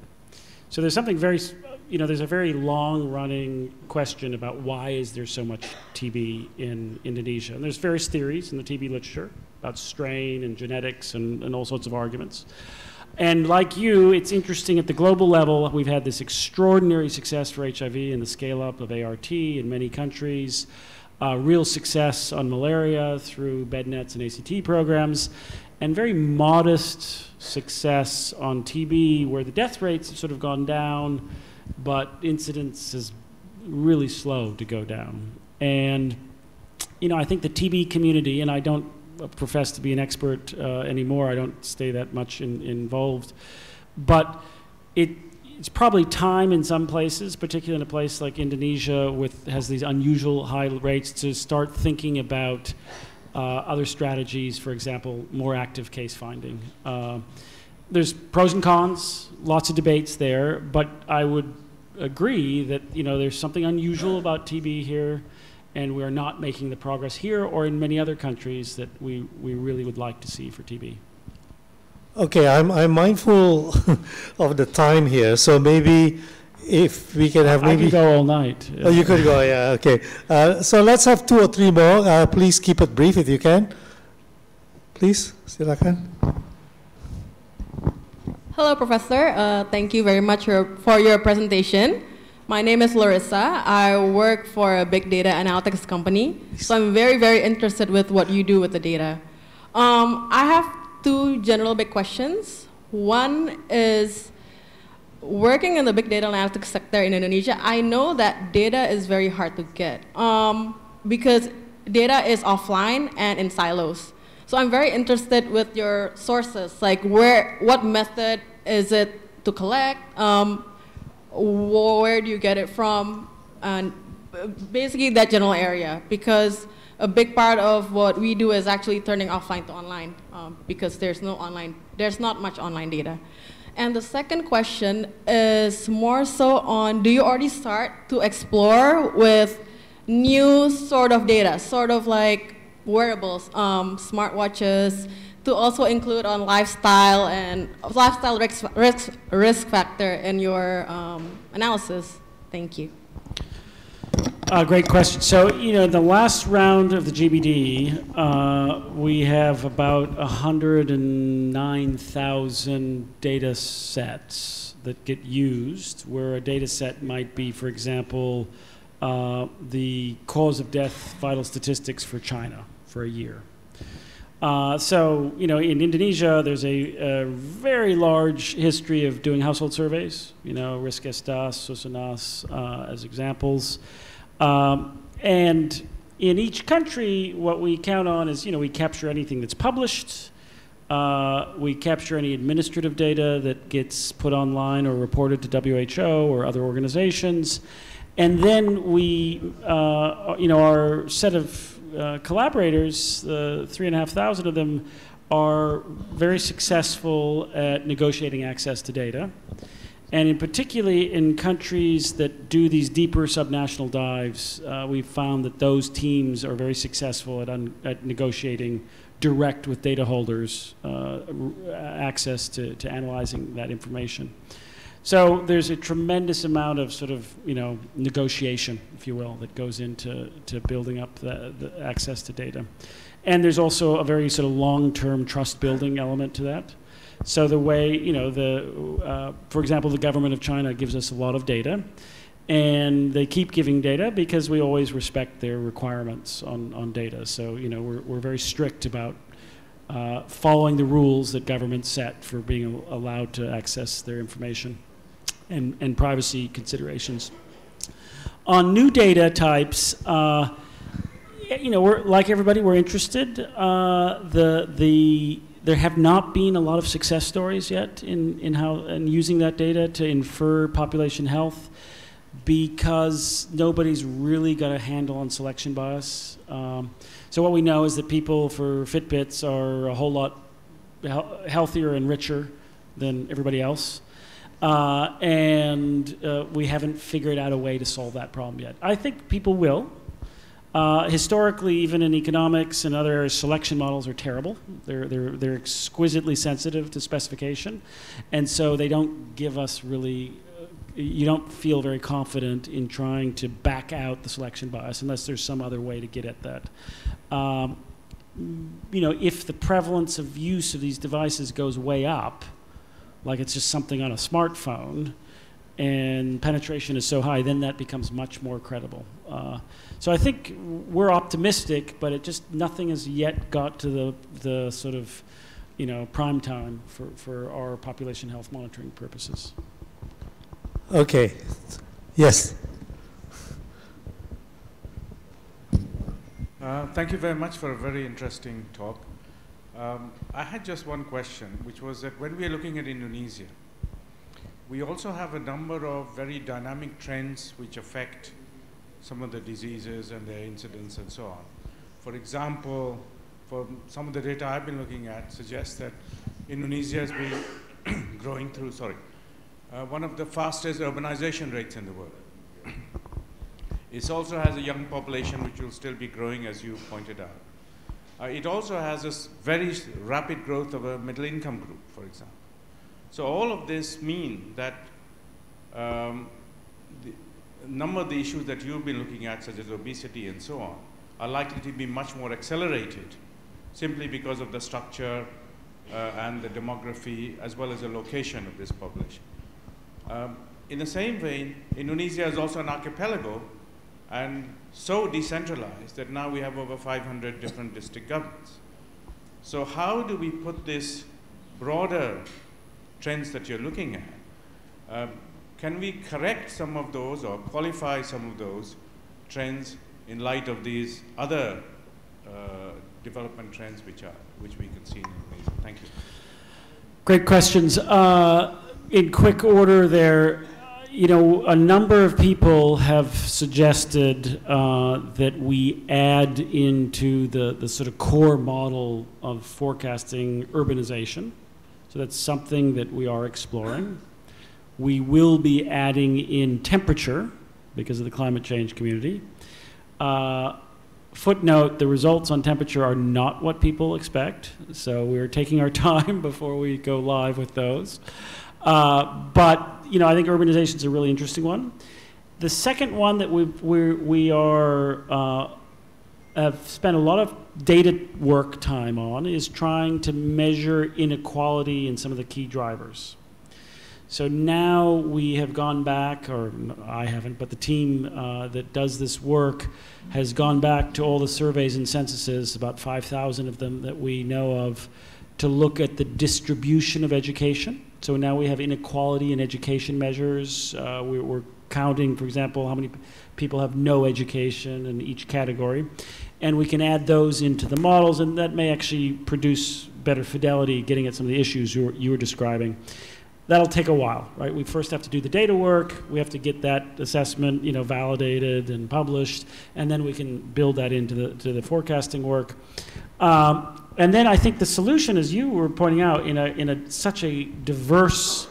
So there's something very, you know, there's a very long-running question about why is there so much TB in Indonesia. And there's various theories in the TB literature about strain and genetics and all sorts of arguments. And like you, it's interesting at the global level, we've had this extraordinary success for HIV and the scale-up of ART in many countries. Real success on malaria through bed nets and ACT programs, and very modest success on TB, where the death rates have sort of gone down, but incidence is really slow to go down. And, you know, I think the TB community, and I don't profess to be an expert anymore, I don't stay that much involved, but it's probably time in some places, particularly in a place like Indonesia has these unusual high rates, to start thinking about other strategies, for example, more active case finding. There's pros and cons, lots of debates there, but I would agree that, you know, there's something unusual about TB here, and we're not making the progress here or in many other countries that we really would like to see for TB. Okay, I'm mindful of the time here, so maybe if we can have maybe... I could go all night. Oh, you could go, yeah, okay. So let's have 2 or 3 more. Please keep it brief if you can. Please, silakan. Hello, Professor. Thank you very much for your presentation. My name is Larissa. I work for a big data analytics company, so I'm very, very interested with what you do with the data. I have 2 general big questions. One is, working in the big data analytics sector in Indonesia, I know that data is very hard to get because data is offline and in silos. So I'm very interested with your sources, like what method is it to collect, where do you get it from, and basically that general area, because a big part of what we do is actually turning offline to online because there's not much online data. And the second question is more so on, do you already start to explore with new sort of data, sort of like wearables, smartwatches, to also include on lifestyle and lifestyle risk factor in your analysis? Thank you. Great question. So, you know, the last round of the GBD, we have about 109,000 data sets that get used, where a data set might be, for example, the cause of death vital statistics for China for a year. So, you know, in Indonesia, there's a very large history of doing household surveys, you know, Riskesdas, Susunas as examples. And in each country, what we count on is, you know, we capture anything that's published, we capture any administrative data that gets put online or reported to WHO or other organizations, and then we, you know, our set of collaborators, 3,500 of them, are very successful at negotiating access to data. And in particularly in countries that do these deeper subnational dives, we've found that those teams are very successful at negotiating direct with data holders access to analyzing that information. So there's a tremendous amount of sort of, you know, negotiation, if you will, that goes into building up the access to data. And there's also a very sort of long-term trust building element to that. So the way, you know, for example, the government of China gives us a lot of data, and they keep giving data because we always respect their requirements on data. So, you know, we're very strict about following the rules that governments set for being allowed to access their information and privacy considerations. On new data types, you know, we're, like everybody, we're interested. There have not been a lot of success stories yet in using that data to infer population health, because nobody's really got a handle on selection bias. So what we know is that people for Fitbits are a whole lot healthier and richer than everybody else. And we haven't figured out a way to solve that problem yet. I think people will. Historically, even in economics and other areas, selection models are terrible. They're exquisitely sensitive to specification, and so they don't give us really. You don't feel very confident in trying to back out the selection bias unless there's some other way to get at that. You know, if the prevalence of use of these devices goes way up, like it's just something on a smartphone, and penetration is so high, then that becomes much more credible. So I think we're optimistic, but nothing has yet got to the sort of, you know, prime time for our population health monitoring purposes. Okay. Yes. Thank you very much for a very interesting talk. I had just one question, which was that when we are looking at Indonesia, we also have a number of very dynamic trends which affect some of the diseases and their incidence and so on. For example, for some of the data I've been looking at suggests that Indonesia has been growing through, one of the fastest urbanization rates in the world. It also has a young population which will still be growing, as you pointed out. It also has this very rapid growth of a middle income group, for example. So all of this mean that a number of the issues that you've been looking at, such as obesity and so on, are likely to be much more accelerated simply because of the structure and the demography as well as the location of this population. In the same vein, Indonesia is also an archipelago and so decentralized that now we have over 500 different district governments. So how do we put this broader trends that you're looking at? Can we correct some of those or qualify some of those trends in light of these other development trends which we can see in Indonesia? Thank you. Great questions. In quick order there, you know, a number of people have suggested that we add into the sort of core model of forecasting urbanization. So that's something that we are exploring. We will be adding in temperature because of the climate change community. footnote, the results on temperature are not what people expect, so we're taking our time before we go live with those. But you know, I think urbanization is a really interesting one. The second one that we have spent a lot of data work time on is trying to measure inequality in some of the key drivers. So now we have gone back, or I haven't, but the team that does this work has gone back to all the surveys and censuses, about 5,000 of them that we know of, to look at the distribution of education. So now we have inequality in education measures. We're counting, for example, how many people have no education in each category. And we can add those into the models, and that may actually produce better fidelity, getting at some of the issues you were describing. That'll take a while, right? We first have to do the data work. We have to get that assessment, you know, validated and published, and then we can build that into the forecasting work. And then I think the solution, as you were pointing out, in such a diverse,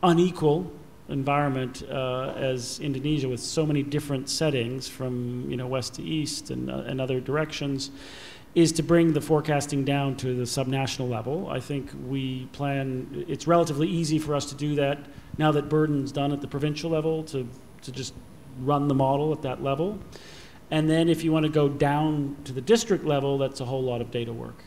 unequal environment as Indonesia, with so many different settings from, you know, west to east and other directions, is to bring the forecasting down to the subnational level. I think we plan, it's relatively easy for us to do that now that burden's done at the provincial level, to just run the model at that level. And then if you want to go down to the district level, that's a whole lot of data work.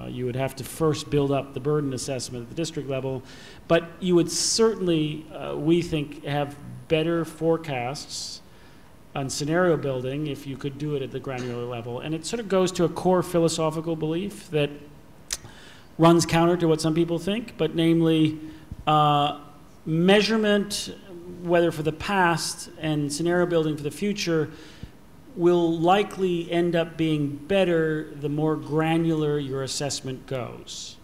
You would have to first build up the burden assessment at the district level, but you would certainly, we think, have better forecasts on scenario building if you could do it at the granular level. And it sort of goes to a core philosophical belief that runs counter to what some people think, but namely measurement, whether for the past and scenario building for the future, will likely end up being better the more granular your assessment goes.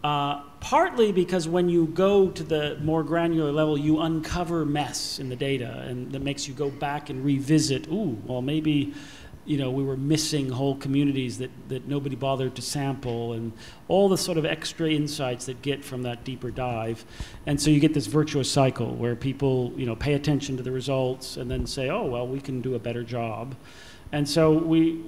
Partly because when you go to the more granular level, you uncover mess in the data, and that makes you go back and revisit, ooh, well maybe, you know, we were missing whole communities that nobody bothered to sample, and all the sort of extra insights that get from that deeper dive. And so you get this virtuous cycle where people, you know, pay attention to the results and then say, oh, well, we can do a better job. And so we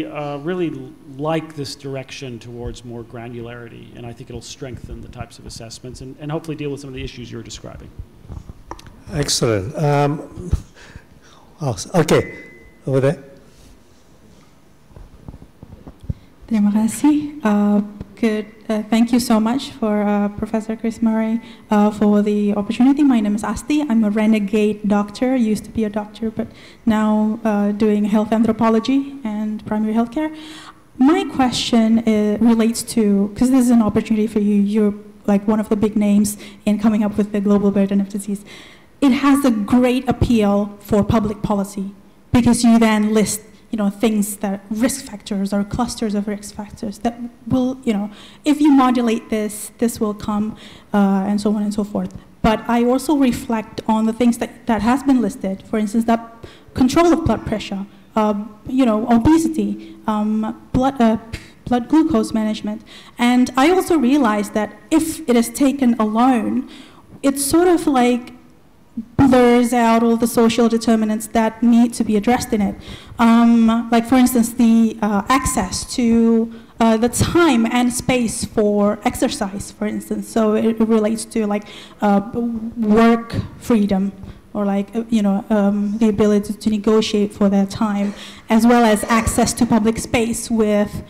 really like this direction towards more granularity, and I think it'll strengthen the types of assessments and hopefully deal with some of the issues you're describing. Excellent. Okay, over there. Terima kasih. Thank you so much for Professor Chris Murray for the opportunity. My name is Asti. I'm a renegade doctor. Used to be a doctor, but now doing health anthropology and primary healthcare. My question relates to, because this is an opportunity for you. You're like one of the big names in coming up with the global burden of disease. It has a great appeal for public policy because you then list, you know, things that risk factors or clusters of risk factors that will, you know, if you modulate this, this will come, and so on and so forth. But I also reflect on the things that has been listed. For instance, that control of blood pressure, you know, obesity, blood glucose management. And I also realized that if it is taken alone, it's sort of like blurs out all the social determinants that need to be addressed in it. Like, for instance, the access to the time and space for exercise, for instance. So it relates to like work freedom, or like, you know, the ability to negotiate for their time, as well as access to public space with,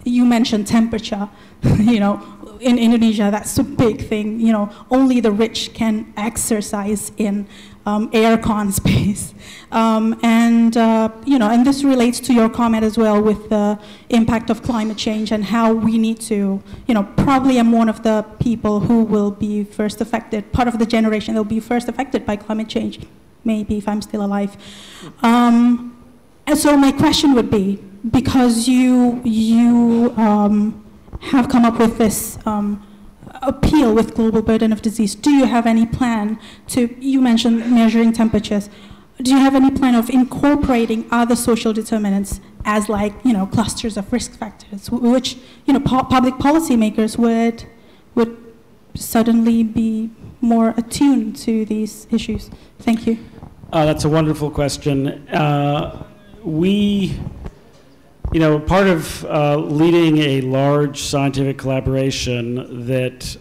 you mentioned temperature, you know, in Indonesia, that's a big thing. You know, only the rich can exercise in aircon space. You know, and this relates to your comment as well with the impact of climate change and how we need to, you know, probably I'm one of the people who will be first affected, part of the generation that will be first affected by climate change, maybe if I'm still alive. And so my question would be, because you have come up with this appeal with global burden of disease, do you have any plan to, you mentioned measuring temperatures, do you have any plan of incorporating other social determinants as, like, you know, clusters of risk factors, which, you know, public policymakers would suddenly be more attuned to these issues? Thank you. That's a wonderful question. we, you know, part of leading a large scientific collaboration that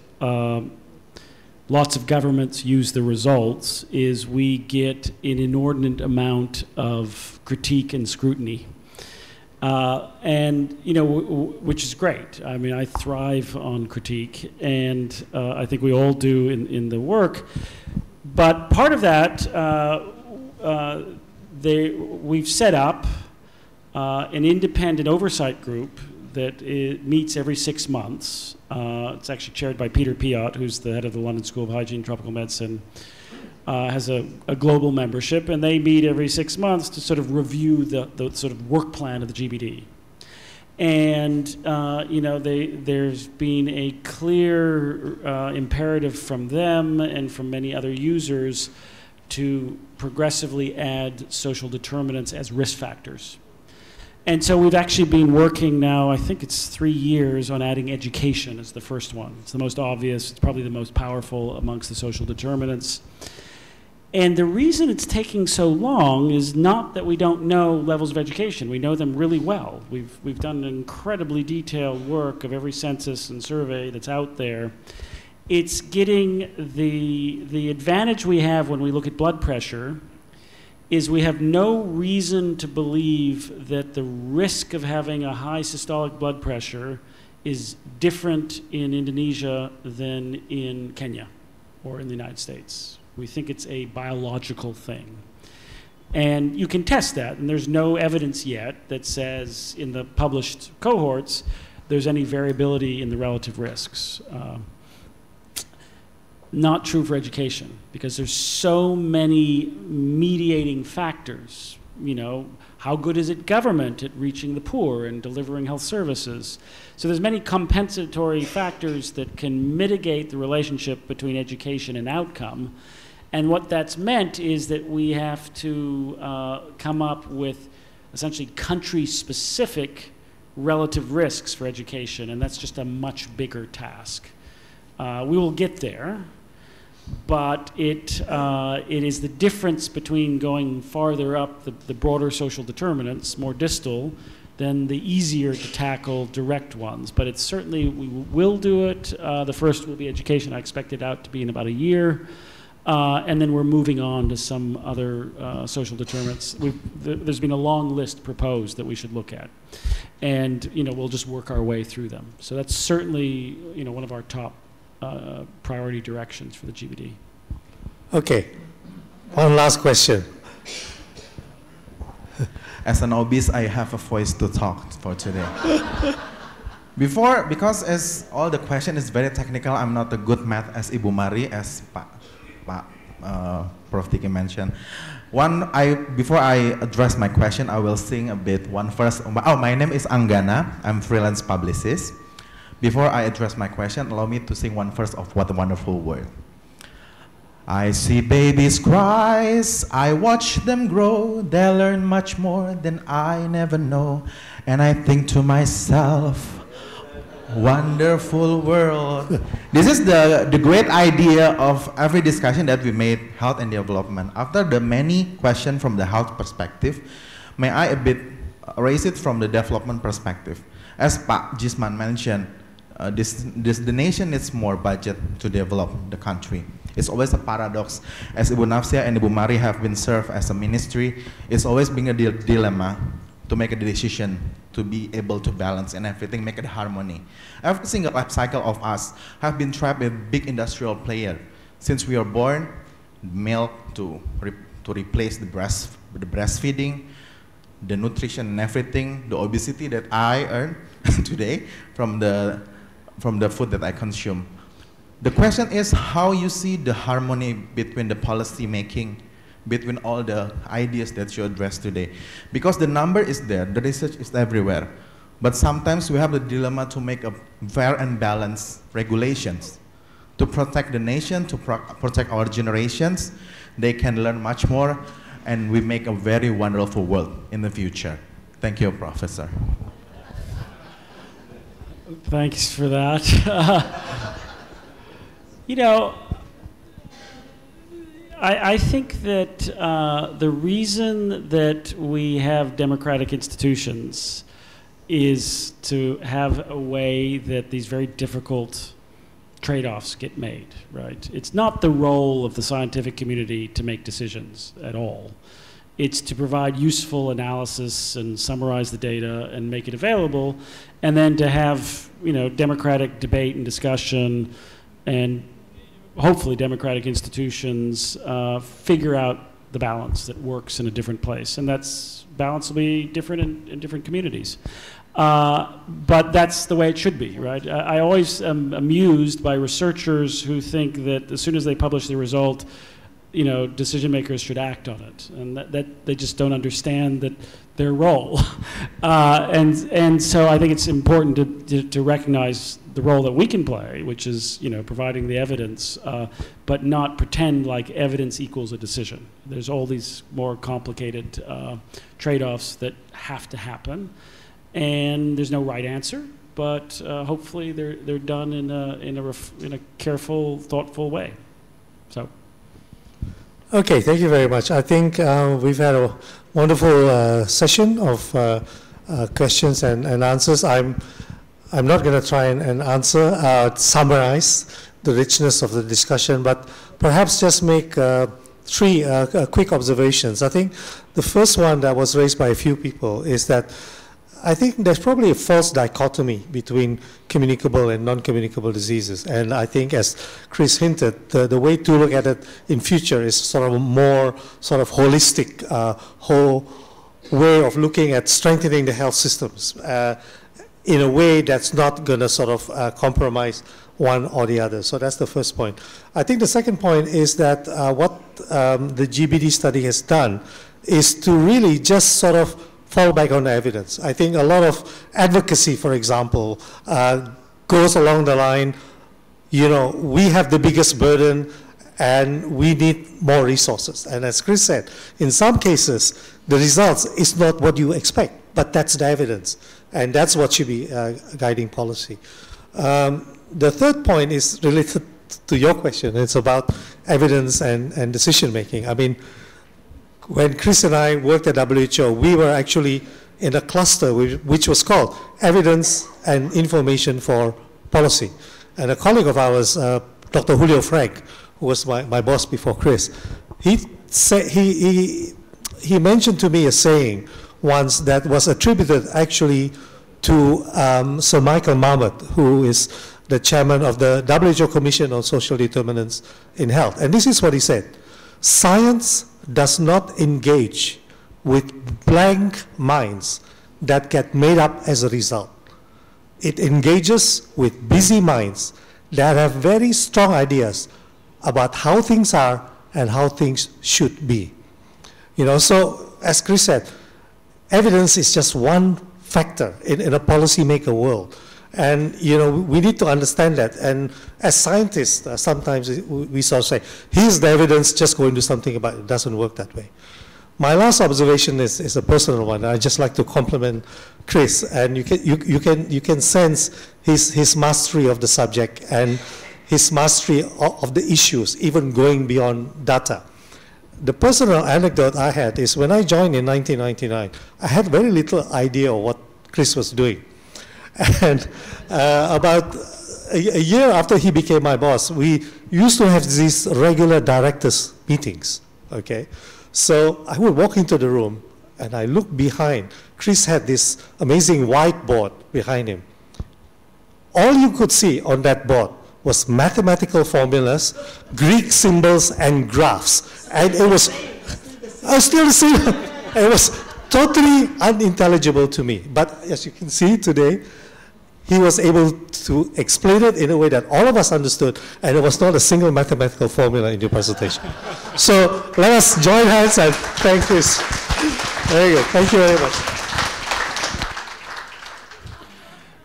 lots of governments use the results is we get an inordinate amount of critique and scrutiny. And, you know, which is great. I mean, I thrive on critique, and I think we all do in the work. But part of that, we've set up an independent oversight group that meets every 6 months. It's actually chaired by Peter Piot, who's the head of the London School of Hygiene and Tropical Medicine. Has a global membership, and they meet every 6 months to sort of review the sort of work plan of the GBD. And you know, there's been a clear imperative from them and from many other users to progressively add social determinants as risk factors. And so we've actually been working now, I think it's 3 years, on adding education as the first one. It's the most obvious, it's probably the most powerful amongst the social determinants. And the reason it's taking so long is not that we don't know levels of education. We know them really well. We've done incredibly detailed work of every census and survey that's out there. It's getting the advantage we have when we look at blood pressure is we have no reason to believe that the risk of having a high systolic blood pressure is different in Indonesia than in Kenya or in the United States. We think it's a biological thing. And you can test that, and there's no evidence yet that says in the published cohorts there's any variability in the relative risks. Not true for education, because there's so many mediating factors. You know, how good is it government at reaching the poor and delivering health services? So there's many compensatory factors that can mitigate the relationship between education and outcome. And what that's meant is that we have to come up with essentially country-specific relative risks for education, and that's just a much bigger task. We will get there. But it is the difference between going farther up the broader social determinants, more distal, than the easier to tackle direct ones. But it's certainly, we will do it. The first will be education. I expect it out to be in about a year. And then we're moving on to some other social determinants. There's been a long list proposed that we should look at. And, you know, we'll just work our way through them. So that's certainly, you know, one of our top priority directions for the GBD. Okay, one last question. As an obese, I have a voice to talk for today. Because as all the question is very technical, I'm not a good math as Ibu Mari, as Prof. Diki mentioned. Before I address my question, I will sing a bit one first. Oh, my name is Anggana. I'm freelance publicist. Before I address my question, allow me to sing one verse of What a Wonderful World. I see babies cry, I watch them grow, they learn much more than I never know. And I think to myself, wonderful world. This is the great idea of every discussion that we made, health and development. After the many questions from the health perspective, may I a bit raise it from the development perspective. As Pak Jisman mentioned, the nation needs more budget to develop the country. It's always a paradox. As Ibu Nafsia and Ibu Mari have been served as a ministry, it's always been a dilemma to make a decision, to be able to balance and everything, make it harmony. Every single life cycle of us have been trapped with big industrial player. Since we are born, milk to replace the breastfeeding, the nutrition and everything, the obesity that I earn today from the food that I consume. The question is how you see the harmony between the policy making, between all the ideas that you addressed today. Because the number is there, the research is everywhere. But sometimes we have the dilemma to make a fair and balanced regulations to protect the nation, to protect our generations. They can learn much more, and we make a very wonderful world in the future. Thank you, Professor. Thanks for that. You know, I think that the reason that we have democratic institutions is to have a way that these very difficult trade-offs get made, right? It's not the role of the scientific community to make decisions at all. It's to provide useful analysis and summarize the data and make it available, and then to have, you know, democratic debate and discussion, and hopefully democratic institutions figure out the balance that works in a different place. And that's balance will be different in different communities. But that's the way it should be, right? I always am amused by researchers who think that as soon as they publish the result, you know, decision makers should act on it, and that they just don't understand that their role. And so I think it's important to recognize the role that we can play, which is, you know, providing the evidence, but not pretend like evidence equals a decision. There's all these more complicated trade-offs that have to happen, and there's no right answer. But hopefully they're done in a careful, thoughtful way. So. Okay, thank you very much. I think we've had a wonderful session of questions and answers. I'm not going to try and answer, summarize the richness of the discussion, but perhaps just make three quick observations. I think the first one that was raised by a few people is that I think there's probably a false dichotomy between communicable and non-communicable diseases. And I think, as Chris hinted, the way to look at it in future is sort of a more sort of holistic whole way of looking at strengthening the health systems in a way that's not going to sort of compromise one or the other. So that's the first point. I think the second point is that what the GBD study has done is to really just sort of fall back on the evidence. I think a lot of advocacy, for example, goes along the line, you know, we have the biggest burden and we need more resources. And as Chris said, in some cases, the results is not what you expect, but that's the evidence. And that's what should be guiding policy. The third point is related to your question. It's about evidence and decision making. I mean, when Chris and I worked at WHO, we were actually in a cluster which was called Evidence and Information for Policy. And a colleague of ours, Dr. Julio Frank, who was my boss before Chris, he mentioned to me a saying once that was attributed actually to Sir Michael Marmot, who is the chairman of the WHO Commission on Social Determinants in Health. And this is what he said: science does not engage with blank minds that get made up as a result. It engages with busy minds that have very strong ideas about how things are and how things should be. You know, so as Chris said, evidence is just one factor in a policymaker world. And, you know, we need to understand that. And as scientists, sometimes we sort of say, here's the evidence, just go and do something about it. It doesn't work that way. My last observation is a personal one. I'd just like to compliment Chris. And you can sense his mastery of the subject and his mastery of the issues, even going beyond data. The personal anecdote I had is when I joined in 1999, I had very little idea of what Chris was doing. And about a year after he became my boss, we used to have these regular directors meetings, okay? So I would walk into the room and I looked behind. Chris had this amazing whiteboard behind him. All you could see on that board was mathematical formulas, Greek symbols, and graphs. And it was, still the same. It was totally unintelligible to me. But as you can see today, he was able to explain it in a way that all of us understood, and it was not a single mathematical formula in your presentation. So let us join hands and thank Chris. Very good. Thank you very much.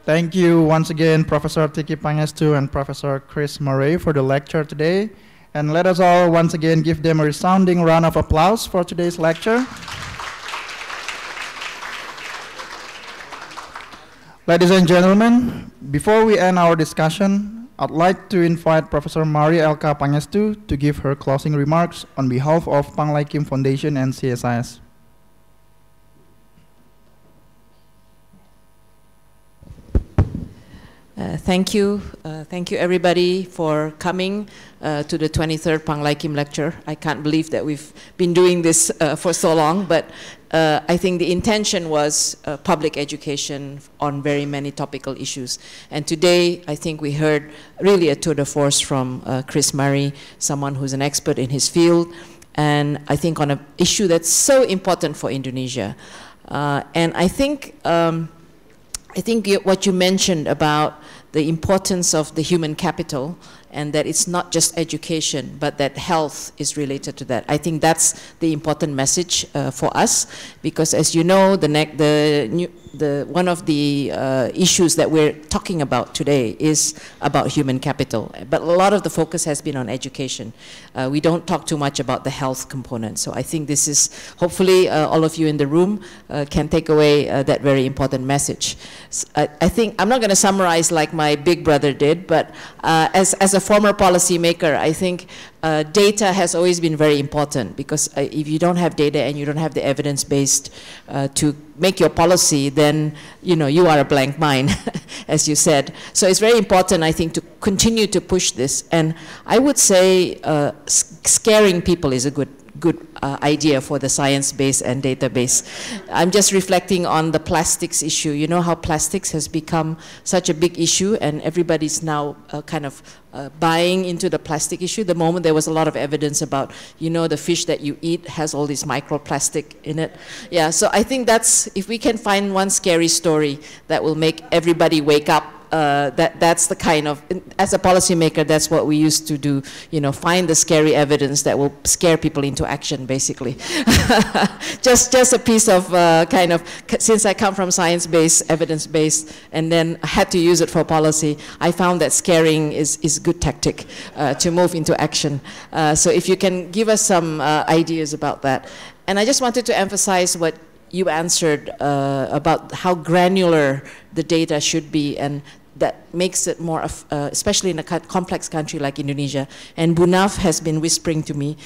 Thank you once again, Professor Tiki Pangestu and Professor Chris Murray, for the lecture today. And let us all once again give them a resounding round of applause for today's lecture. Ladies and gentlemen, before we end our discussion, I'd like to invite Professor Mari Elka Pangestu to give her closing remarks on behalf of Panglaykim Foundation and CSIS. Thank you everybody for coming to the 23rd Panglaykim lecture. I can't believe that we've been doing this for so long, but I think the intention was public education on very many topical issues. And today, I think we heard really a tour de force from Chris Murray, someone who's an expert in his field, and I think on an issue that's so important for Indonesia. And I think what you mentioned about the importance of the human capital, and that it's not just education, but that health is related to that. I think that's the important message for us, because as you know, one of the issues that we're talking about today is about human capital. But a lot of the focus has been on education. We don't talk too much about the health component. So I think this is, hopefully all of you in the room can take away that very important message. I think, I'm not going to summarize like my big brother did, but as a former policymaker, I think data has always been very important, because if you don't have data and you don't have the evidence-based to make your policy, then you are a blank mine, as you said. So it's very important, I think, to continue to push this. And I would say scaring people is a good idea for the science-based and database. I'm just reflecting on the plastics issue. You know how plastics has become such a big issue, and everybody's now kind of buying into the plastic issue. The moment there was a lot of evidence about, the fish that you eat has all this microplastic in it. Yeah, so I think that's, if we can find one scary story that will make everybody wake up, that's the kind of, as a policymaker, that's what we used to do, find the scary evidence that will scare people into action, basically. just a piece of kind of, since I come from science-based, evidence-based, and then I had to use it for policy, I found that scaring is a good tactic to move into action. So if you can give us some ideas about that. And I just wanted to emphasize what you answered about how granular the data should be, and that makes it more, especially in a complex country like Indonesia. And Bunaf has been whispering to me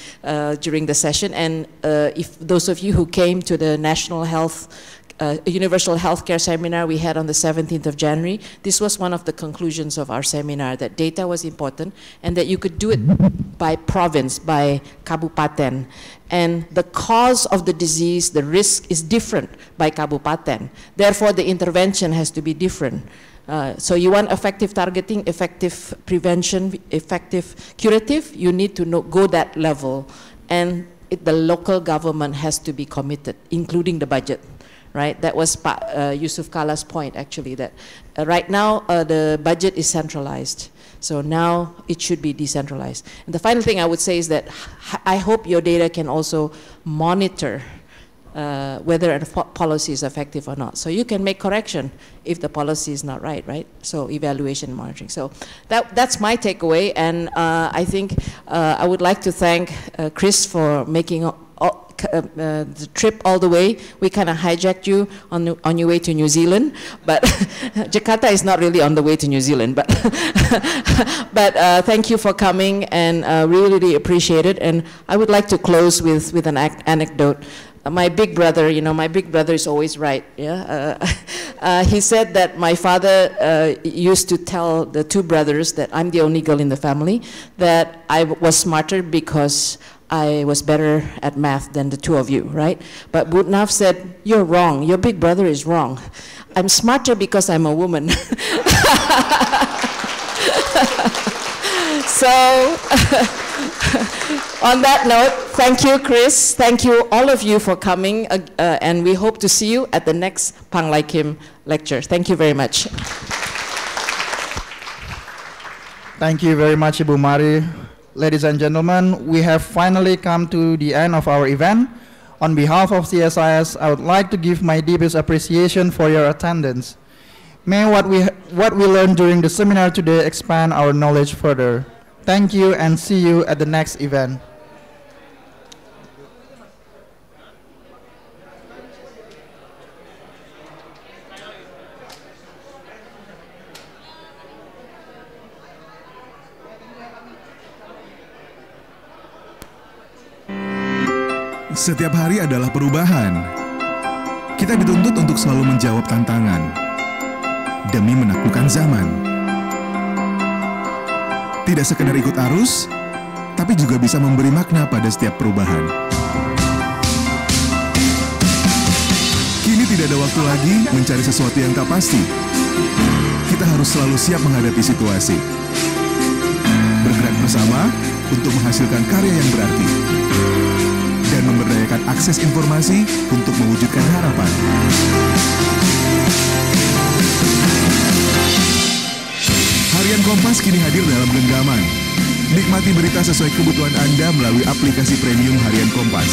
during the session, and if those of you who came to the National Health Universal Healthcare Seminar we had on the 17th of January, this was one of the conclusions of our seminar, that data was important and that you could do it by province, by kabupaten. And the cause of the disease, the risk is different by kabupaten. Therefore, the intervention has to be different. So you want effective targeting, effective prevention, effective curative, you need to go that level. And the local government has to be committed, including the budget. Right, that was Yusuf Kala's point, actually, that right now the budget is centralized. So now it should be decentralized. And the final thing I would say is that I hope your data can also monitor whether a policy is effective or not. So you can make correction if the policy is not right, right? So evaluation and monitoring. So that's my takeaway. And I think I would like to thank Chris for making the trip all the way. We kind of hijacked you on your way to New Zealand, but Jakarta is not really on the way to New Zealand, but thank you for coming, and really appreciate it. And I would like to close with an anecdote. My big brother, my big brother is always right. Yeah, he said that my father used to tell the two brothers that I'm the only girl in the family, that I was smarter because I was better at math than the two of you, right? But Butnaf said, you're wrong, your big brother is wrong. I'm smarter because I'm a woman. So, on that note, thank you, Chris. Thank you, all of you, for coming, and we hope to see you at the next Panglaykim lecture. Thank you very much. Thank you very much, Ibu Mari. Ladies and gentlemen, we have finally come to the end of our event. On behalf of CSIS, I would like to give my deepest appreciation for your attendance. May what we learned during the seminar today expand our knowledge further. Thank you, and see you at the next event. Setiap hari adalah perubahan. Kita dituntut untuk selalu menjawab tantangan demi menaklukkan zaman. Tidak sekedar ikut arus, tapi juga bisa memberi makna pada setiap perubahan. Kini tidak ada waktu lagi mencari sesuatu yang tak pasti. Kita harus selalu siap menghadapi situasi. Bergerak bersama untuk menghasilkan karya yang berarti. Dan memberdayakan akses informasi untuk mewujudkan harapan. Harian Kompas kini hadir dalam genggaman. Nikmati berita sesuai kebutuhan Anda melalui aplikasi premium Harian Kompas.